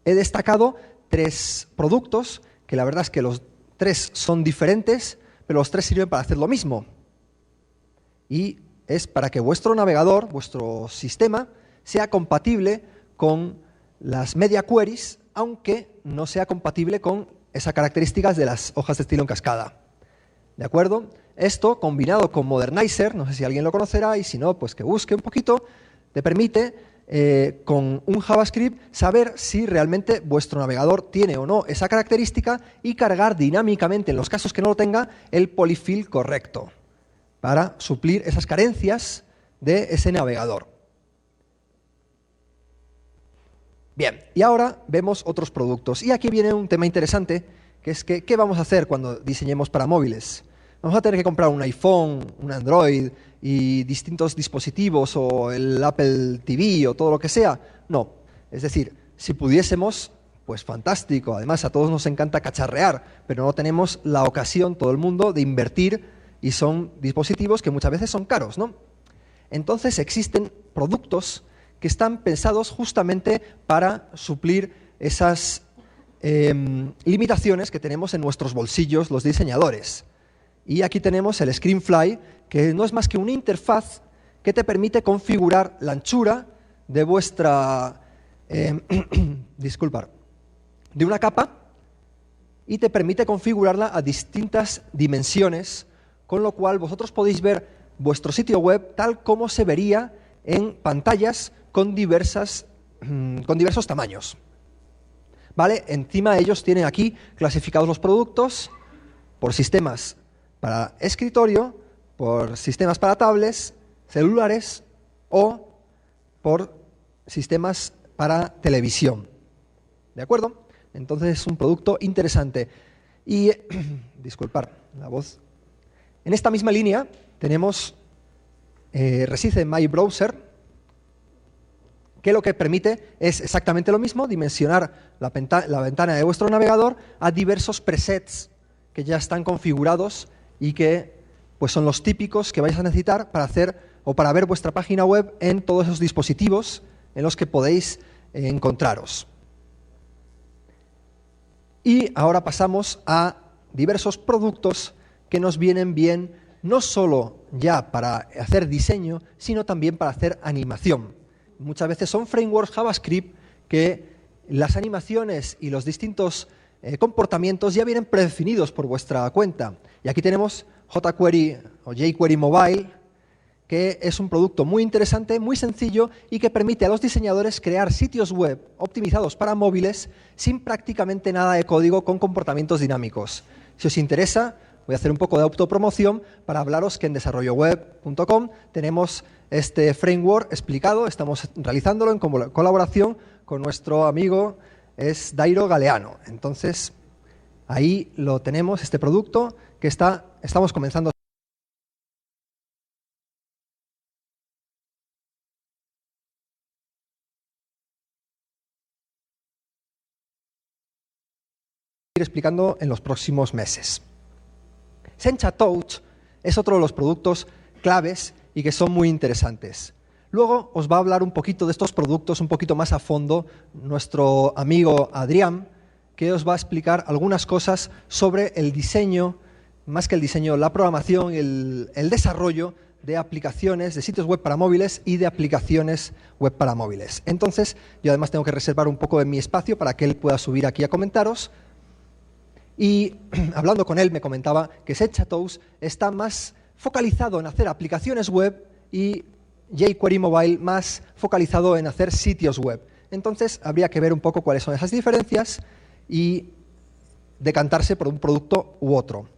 he destacado 3 productos, que la verdad es que los 3 son diferentes, pero los 3 sirven para hacer lo mismo. Y es para que vuestro navegador, vuestro sistema, sea compatible con las media queries, aunque no sea compatible con esas características de las hojas de estilo en cascada. ¿De acuerdo? Esto, combinado con Modernizer, no sé si alguien lo conocerá, y si no, pues que busque un poquito, te permite, con un JavaScript, saber si realmente vuestro navegador tiene o no esa característica y cargar dinámicamente, en los casos que no lo tenga, el polyfill correcto, para suplir esas carencias de ese navegador. Bien, y ahora vemos otros productos. Y aquí viene un tema interesante, que es que, ¿qué vamos a hacer cuando diseñemos para móviles? ¿Vamos a tener que comprar un iPhone, un Android y distintos dispositivos o el Apple TV o todo lo que sea? No. Es decir, si pudiésemos, pues fantástico. Además, a todos nos encanta cacharrear, pero no tenemos la ocasión, todo el mundo, de invertir y son dispositivos que muchas veces son caros, ¿no? Entonces existen productos que están pensados justamente para suplir esas limitaciones que tenemos en nuestros bolsillos los diseñadores. Y aquí tenemos el Screenfly, que no es más que una interfaz que te permite configurar la anchura de vuestra... disculpar, de una capa y te permite configurarla a distintas dimensiones, con lo cual vosotros podéis ver vuestro sitio web tal como se vería en pantallas con diversos tamaños. ¿Vale? Encima ellos tienen aquí clasificados los productos por sistemas para escritorio, por sistemas para tablets, celulares o por sistemas para televisión. ¿De acuerdo? Entonces es un producto interesante. Y, disculpar la voz. En esta misma línea tenemos Reside My Browser, que lo que permite es exactamente lo mismo, dimensionar la ventana de vuestro navegador a diversos presets que ya están configurados y que pues, son los típicos que vais a necesitar para hacer o para ver vuestra página web en todos esos dispositivos en los que podéis encontraros. Y ahora pasamos a diversos productos que nos vienen bien no solo ya para hacer diseño, sino también para hacer animación. Muchas veces son frameworks JavaScript que las animaciones y los distintos comportamientos ya vienen predefinidos por vuestra cuenta. Y aquí tenemos jQuery o jQuery Mobile, que es un producto muy interesante, muy sencillo y que permite a los diseñadores crear sitios web optimizados para móviles sin prácticamente nada de código con comportamientos dinámicos. Si os interesa, voy a hacer un poco de autopromoción para hablaros que en desarrolloweb.com tenemos este framework explicado, estamos realizándolo en colaboración con nuestro amigo Dairo Galeano. Entonces, ahí lo tenemos, este producto que estamos comenzando. Ir explicando en los próximos meses. Sencha Touch es otro de los productos claves y que son muy interesantes. Luego os va a hablar un poquito de estos productos un poquito más a fondo nuestro amigo Adrián, que os va a explicar algunas cosas sobre el diseño, más que el diseño, la programación y el desarrollo de aplicaciones, de sitios web para móviles y de aplicaciones web para móviles. Entonces, yo además tengo que reservar un poco de mi espacio para que él pueda subir aquí a comentaros. Y hablando con él me comentaba que Sencha.Touch está más focalizado en hacer aplicaciones web y jQuery Mobile más focalizado en hacer sitios web. Entonces habría que ver un poco cuáles son esas diferencias y decantarse por un producto u otro.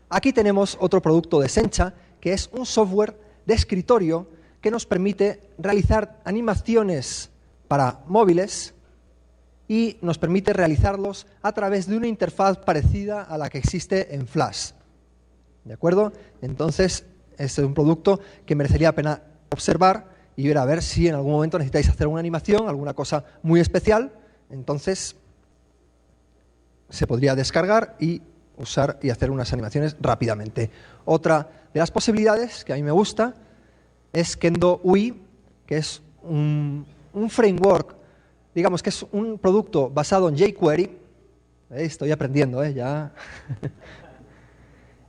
Aquí tenemos otro producto de Sencha, que es un software de escritorio que nos permite realizar animaciones para móviles y nos permite realizarlos a través de una interfaz parecida a la que existe en Flash. ¿De acuerdo? Entonces, este es un producto que merecería la pena observar y ver a ver si en algún momento necesitáis hacer una animación, alguna cosa muy especial. Entonces, se podría descargar y usar y hacer unas animaciones rápidamente. Otra de las posibilidades que a mí me gusta es Kendo UI, que es un framework, digamos que es un producto basado en jQuery. Estoy aprendiendo, ya.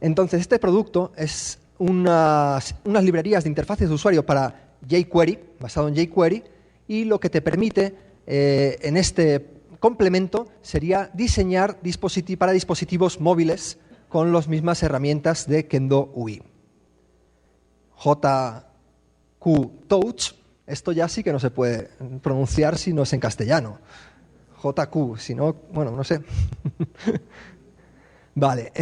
Entonces, este producto es unas librerías de interfaces de usuario para jQuery, basado en jQuery, y lo que te permite en este complemento sería diseñar para dispositivos móviles con las mismas herramientas de Kendo UI. JQ-Touch, esto ya sí que no se puede pronunciar si no es en castellano. JQ, si no, bueno, no sé. Vale,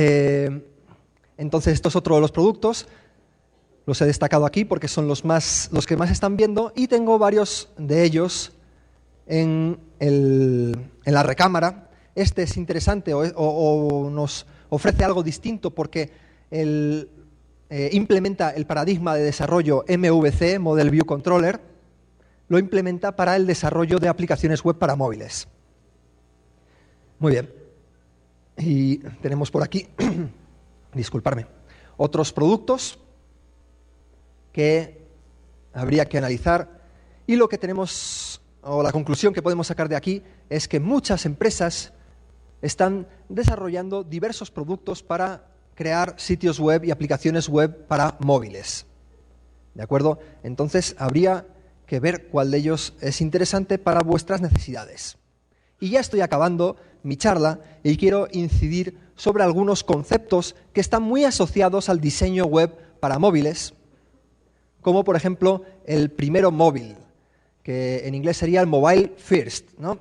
entonces esto es otro de los productos. Los he destacado aquí porque son los que más están viendo y tengo varios de ellos en la recámara. este es interesante o nos ofrece algo distinto porque implementa el paradigma de desarrollo MVC, Model View Controller, lo implementa para el desarrollo de aplicaciones web para móviles. Muy bien. Y tenemos por aquí, disculparme, otros productos que habría que analizar. Y lo que tenemos, o la conclusión que podemos sacar de aquí, es que muchas empresas están desarrollando diversos productos para crear sitios web y aplicaciones web para móviles. ¿De acuerdo? Entonces, habría que ver cuál de ellos es interesante para vuestras necesidades. Y ya estoy acabando mi charla y quiero incidir sobre algunos conceptos que están muy asociados al diseño web para móviles, como por ejemplo el primero móvil, que en inglés sería el mobile first, ¿no?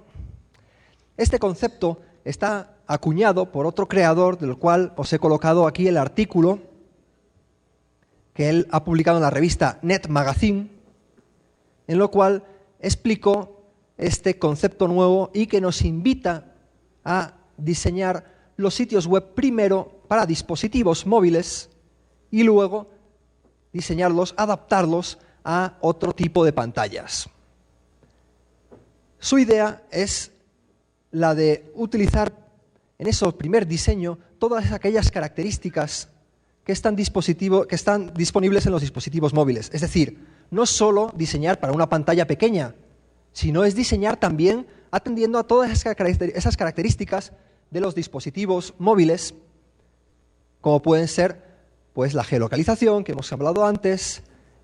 Este concepto está acuñado por otro creador, del cual os he colocado aquí el artículo que él ha publicado en la revista Net Magazine, en lo cual explicó este concepto nuevo y que nos invita a diseñar los sitios web primero para dispositivos móviles y luego diseñarlos, adaptarlos a otro tipo de pantallas. Su idea es la de utilizar en ese primer diseño todas aquellas características que están disponibles en los dispositivos móviles. Es decir, no solo diseñar para una pantalla pequeña, sino es diseñar también atendiendo a todas esas características de los dispositivos móviles, como pueden ser pues, la geolocalización, que hemos hablado antes,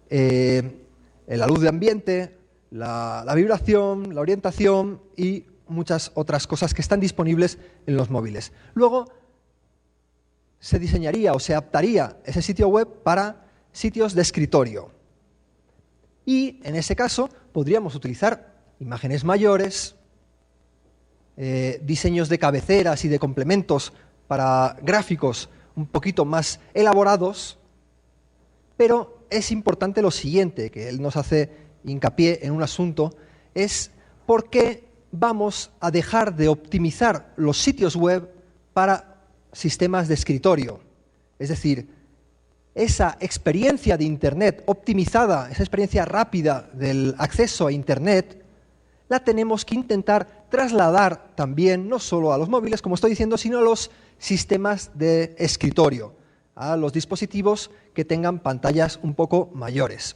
la luz de ambiente, la vibración, la orientación y muchas otras cosas que están disponibles en los móviles. Luego se diseñaría o se adaptaría ese sitio web para sitios de escritorio. Y en ese caso podríamos utilizar imágenes mayores, diseños de cabeceras y de complementos para gráficos un poquito más elaborados, pero es importante lo siguiente, que él nos hace hincapié en un asunto, es por qué vamos a dejar de optimizar los sitios web para sistemas de escritorio. Es decir, esa experiencia de Internet optimizada, esa experiencia rápida del acceso a Internet, la tenemos que intentar trasladar también, no solo a los móviles, como estoy diciendo, sino a los sistemas de escritorio, a los dispositivos que tengan pantallas un poco mayores.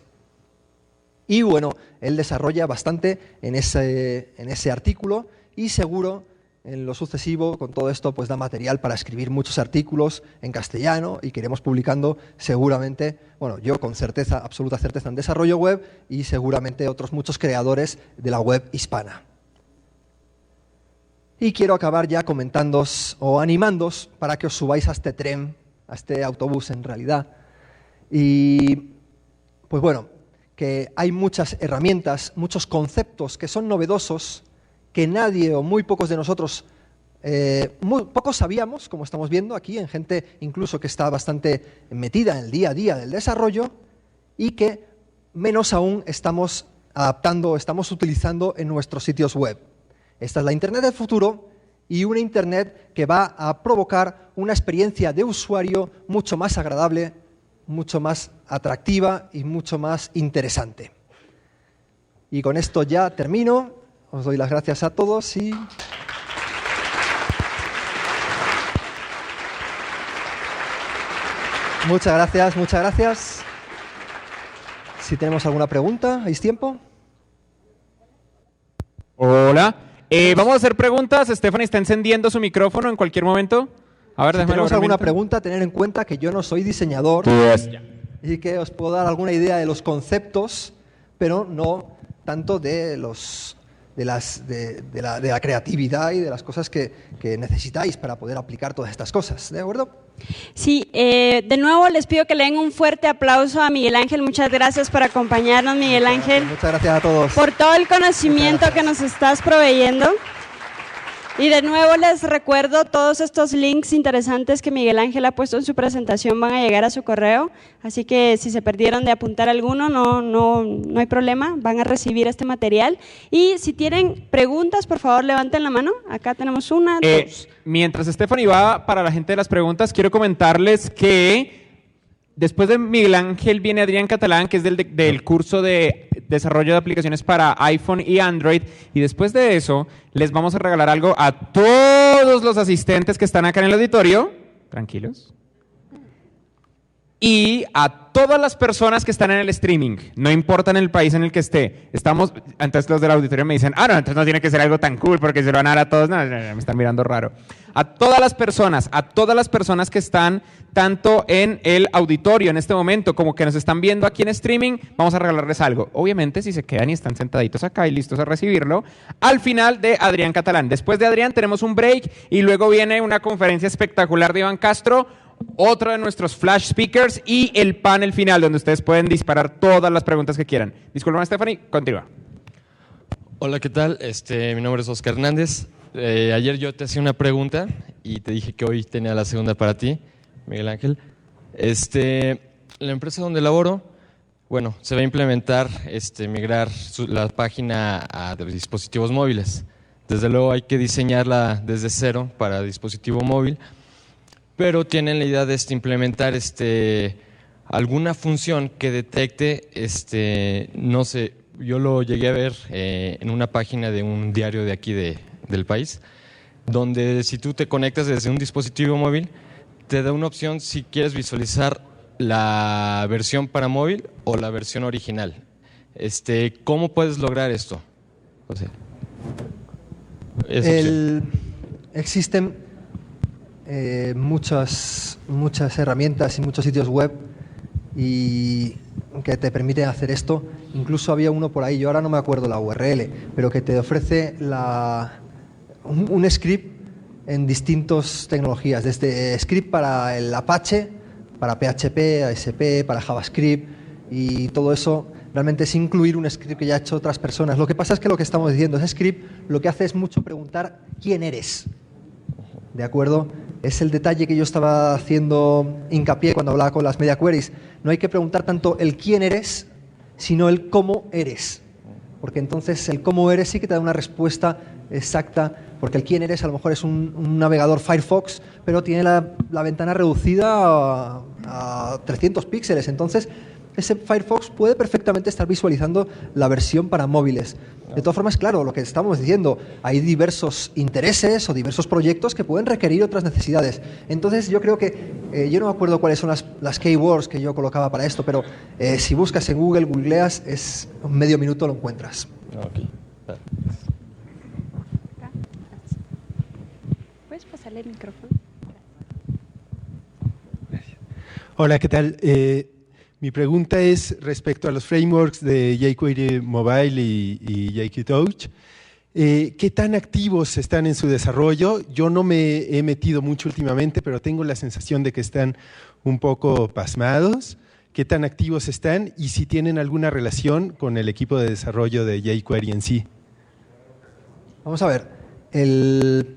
Y bueno, él desarrolla bastante en ese artículo y seguro en lo sucesivo con todo esto pues da material para escribir muchos artículos en castellano y que iremos publicando seguramente, bueno, yo con certeza, absoluta certeza en desarrollo web y seguramente otros muchos creadores de la web hispana. Y quiero acabar ya comentándoos o animándoos para que os subáis a este tren, a este autobús en realidad. Y pues bueno, que hay muchas herramientas, muchos conceptos que son novedosos, que nadie o muy pocos de nosotros, muy pocos sabíamos, como estamos viendo aquí, en gente incluso que está bastante metida en el día a día del desarrollo, y que menos aún estamos adaptando, estamos utilizando en nuestros sitios web. Esta es la Internet del futuro y una Internet que va a provocar una experiencia de usuario mucho más agradable, mucho más atractiva y mucho más interesante. Y con esto ya termino. Os doy las gracias a todos y... Muchas gracias, muchas gracias. Si tenemos alguna pregunta, ¿hay tiempo? Hola. Vamos a hacer preguntas. Stephanie está encendiendo su micrófono en cualquier momento. A ver, si tenemos alguna pregunta, tener en cuenta que yo no soy diseñador y que os puedo dar alguna idea de los conceptos, pero no tanto de la creatividad y de las cosas que necesitáis para poder aplicar todas estas cosas. ¿De acuerdo? Sí, de nuevo les pido que le den un fuerte aplauso a Miguel Ángel. Muchas gracias por acompañarnos, Miguel Ángel. Muchas gracias a todos. Por todo el conocimiento que nos estás proveyendo. Y de nuevo les recuerdo, todos estos links interesantes que Miguel Ángel ha puesto en su presentación van a llegar a su correo, así que si se perdieron de apuntar alguno, no hay problema, van a recibir este material. Y si tienen preguntas, por favor levanten la mano, acá tenemos una, dos. Mientras Stephanie va para la gente de las preguntas, quiero comentarles que después de Miguel Ángel viene Adrián Catalán, que es del curso de desarrollo de aplicaciones para iPhone y Android. Y después de eso, les vamos a regalar algo a todos los asistentes que están acá en el auditorio. Tranquilos. Y a todas las personas que están en el streaming, no importa en el país en el que esté. Entonces los del auditorio me dicen, no, entonces no tiene que ser algo tan cool porque se lo van a dar a todos. No, me están mirando raro. A todas las personas que están tanto en el auditorio en este momento como que nos están viendo aquí en streaming, vamos a regalarles algo. Obviamente, si se quedan y están sentaditos acá y listos a recibirlo, al final de Adrián Catalán. Después de Adrián tenemos un break y luego viene una conferencia espectacular de Iván Castro, otro de nuestros flash speakers y el panel final donde ustedes pueden disparar todas las preguntas que quieran. Disculpa, Stephanie, continúa. Hola, ¿qué tal? Mi nombre es Oscar Hernández. Ayer yo te hacía una pregunta y te dije que hoy tenía la segunda para ti, Miguel Ángel. La empresa donde laboro, bueno, se va a implementar, migrar la página a dispositivos móviles. Desde luego hay que diseñarla desde cero para dispositivo móvil, pero tienen la idea de implementar alguna función que detecte, no sé, yo lo llegué a ver en una página de un diario de aquí del país, donde si tú te conectas desde un dispositivo móvil, te da una opción si quieres visualizar la versión para móvil o la versión original. ¿Cómo puedes lograr esto? O sea, existen muchas herramientas y muchos sitios web y que te permiten hacer esto. Incluso había uno por ahí, yo ahora no me acuerdo la URL, pero que te ofrece un script en distintas tecnologías, desde script para el Apache, para PHP, ASP, para JavaScript, y todo eso realmente es incluir un script que ya han hecho otras personas. Lo que pasa es que lo que estamos diciendo, ese script lo que hace es mucho preguntar quién eres. ¿De acuerdo? Es el detalle que yo estaba haciendo hincapié cuando hablaba con las media queries. No hay que preguntar tanto el quién eres, sino el cómo eres. Porque entonces el cómo eres sí que te da una respuesta exacta, porque el quién eres a lo mejor es un navegador Firefox, pero tiene la ventana reducida a 300 píxeles. Entonces ese Firefox puede perfectamente estar visualizando la versión para móviles. De todas formas, claro, lo que estamos diciendo, hay diversos intereses o diversos proyectos que pueden requerir otras necesidades. Entonces yo creo que, yo no me acuerdo cuáles son las keywords que yo colocaba para esto, pero si buscas en Google, googleas, es un medio minuto lo encuentras. Okay. ¿Puedes pasarle el micrófono? Hola, ¿qué tal? Mi pregunta es respecto a los frameworks de jQuery Mobile y jQuery. ¿Qué tan activos están en su desarrollo? Yo no me he metido mucho últimamente, pero tengo la sensación de que están un poco pasmados. ¿Qué tan activos están? Y si tienen alguna relación con el equipo de desarrollo de jQuery en sí. Vamos a ver.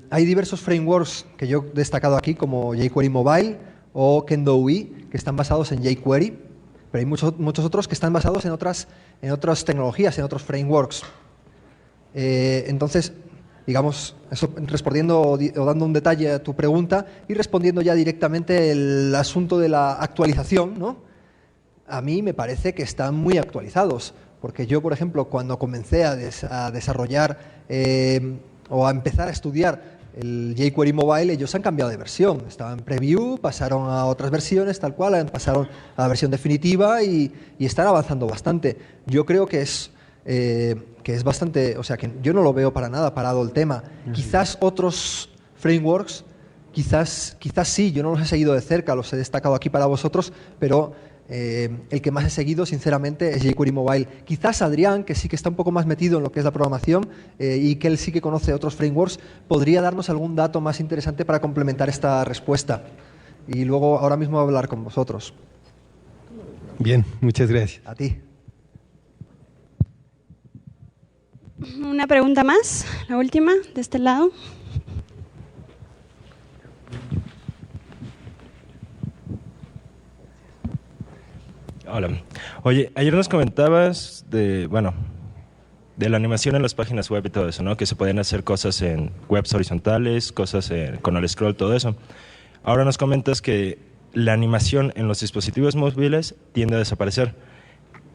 Hay diversos frameworks que yo he destacado aquí, como jQuery Mobile o Kendo UI, que están basados en jQuery. Pero hay muchos otros que están basados en otras tecnologías, en otros frameworks. Entonces, digamos, eso, respondiendo o dando un detalle a tu pregunta y respondiendo ya directamente el asunto de la actualización, ¿no? A mí me parece que están muy actualizados, porque yo, por ejemplo, cuando comencé a desarrollar o a empezar a estudiar el jQuery Mobile, ellos han cambiado de versión. Estaban en preview, pasaron a otras versiones, tal cual, pasaron a la versión definitiva y están avanzando bastante. Yo creo que es bastante, o sea, que yo no lo veo para nada parado el tema. Quizás otros frameworks, quizás sí, yo no los he seguido de cerca, los he destacado aquí para vosotros, pero el que más he seguido, sinceramente, es jQuery Mobile. Quizás Adrián, que sí que está un poco más metido en lo que es la programación y que él sí que conoce otros frameworks, podría darnos algún dato más interesante para complementar esta respuesta. Y luego, ahora mismo, voy a hablar con vosotros. Bien, muchas gracias. A ti. Una pregunta más, la última, de este lado. Hola. Oye, ayer nos comentabas de la animación en las páginas web y todo eso, ¿no? Que se pueden hacer cosas en webs horizontales, cosas con el scroll, todo eso. Ahora nos comentas que la animación en los dispositivos móviles tiende a desaparecer.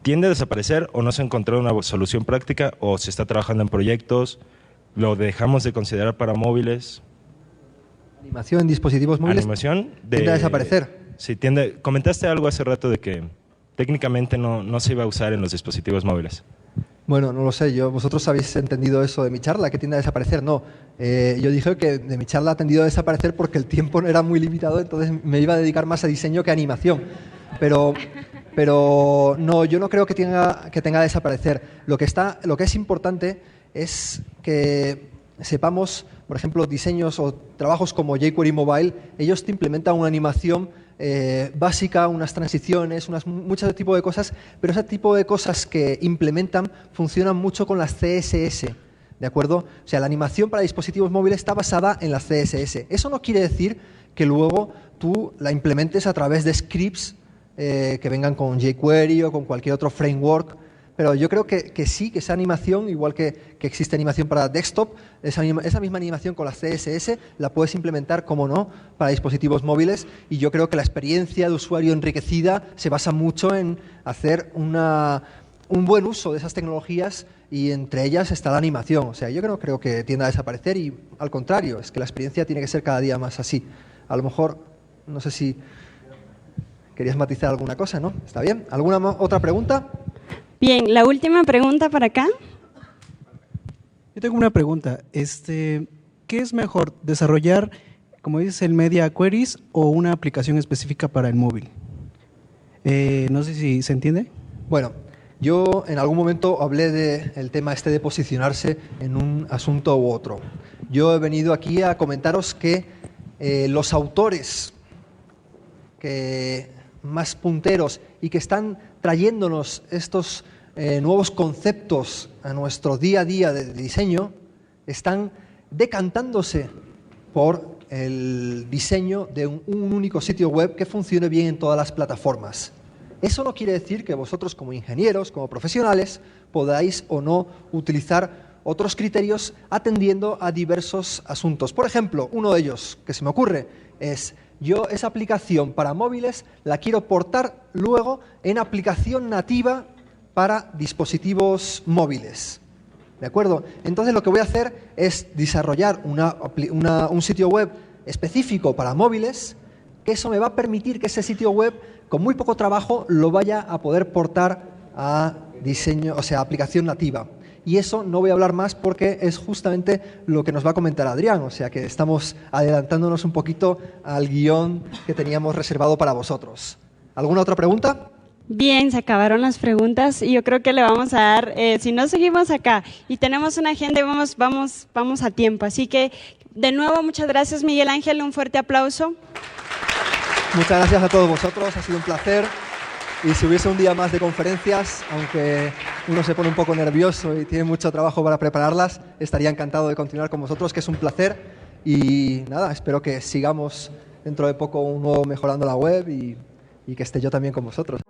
¿Tiende a desaparecer o no se ha encontrado una solución práctica o se está trabajando en proyectos? ¿Lo dejamos de considerar para móviles? Animación en dispositivos móviles tiende a desaparecer. Sí, comentaste algo hace rato de que técnicamente no se iba a usar en los dispositivos móviles. Bueno, no lo sé. ¿Vosotros habéis entendido eso de mi charla, que tiende a desaparecer? No. Yo dije que de mi charla ha tendido a desaparecer porque el tiempo era muy limitado, entonces me iba a dedicar más a diseño que a animación. Pero no, yo no creo que tenga a desaparecer. Lo que es importante es que sepamos, por ejemplo, diseños o trabajos como jQuery Mobile, ellos te implementan una animación básica, unas transiciones, muchos tipos de cosas, pero ese tipo de cosas que implementan funcionan mucho con las CSS, ¿de acuerdo? O sea, la animación para dispositivos móviles está basada en las CSS. Eso no quiere decir que luego tú la implementes a través de scripts que vengan con jQuery o con cualquier otro framework, pero yo creo que sí, que esa animación, igual que existe animación para desktop, esa misma animación con las CSS la puedes implementar, como no, para dispositivos móviles, y yo creo que la experiencia de usuario enriquecida se basa mucho en hacer un buen uso de esas tecnologías, y entre ellas está la animación. O sea, yo creo que tiende a desaparecer y al contrario, es que la experiencia tiene que ser cada día más así. A lo mejor, no sé si querías matizar alguna cosa, ¿no? ¿Está bien? ¿Alguna otra pregunta? Bien, la última pregunta para acá. Yo tengo una pregunta. ¿Qué es mejor, desarrollar, como dices, el Media Queries o una aplicación específica para el móvil? No sé si se entiende. Bueno, yo en algún momento hablé del tema de posicionarse en un asunto u otro. Yo he venido aquí a comentaros que los autores más punteros y que están trayéndonos estos nuevos conceptos a nuestro día a día de diseño, están decantándose por el diseño de un único sitio web que funcione bien en todas las plataformas. Eso no quiere decir que vosotros, como ingenieros, como profesionales, podáis o no utilizar otros criterios atendiendo a diversos asuntos. Por ejemplo, uno de ellos que se me ocurre es: yo esa aplicación para móviles la quiero portar luego en aplicación nativa para dispositivos móviles. ¿De acuerdo? Entonces lo que voy a hacer es desarrollar un sitio web específico para móviles, que eso me va a permitir que ese sitio web, con muy poco trabajo, lo vaya a poder portar a diseño, o sea, aplicación nativa. Y eso no voy a hablar más porque es justamente lo que nos va a comentar Adrián, o sea que estamos adelantándonos un poquito al guión que teníamos reservado para vosotros. ¿Alguna otra pregunta? Bien, se acabaron las preguntas y yo creo que le vamos a dar, si no seguimos acá y tenemos una agenda, vamos a tiempo. Así que, de nuevo, muchas gracias, Miguel Ángel, un fuerte aplauso. Muchas gracias a todos vosotros, ha sido un placer. Y si hubiese un día más de conferencias, aunque uno se pone un poco nervioso y tiene mucho trabajo para prepararlas, estaría encantado de continuar con vosotros, que es un placer. Y nada, espero que sigamos dentro de poco un nuevo Mejorando la Web y que esté yo también con vosotros.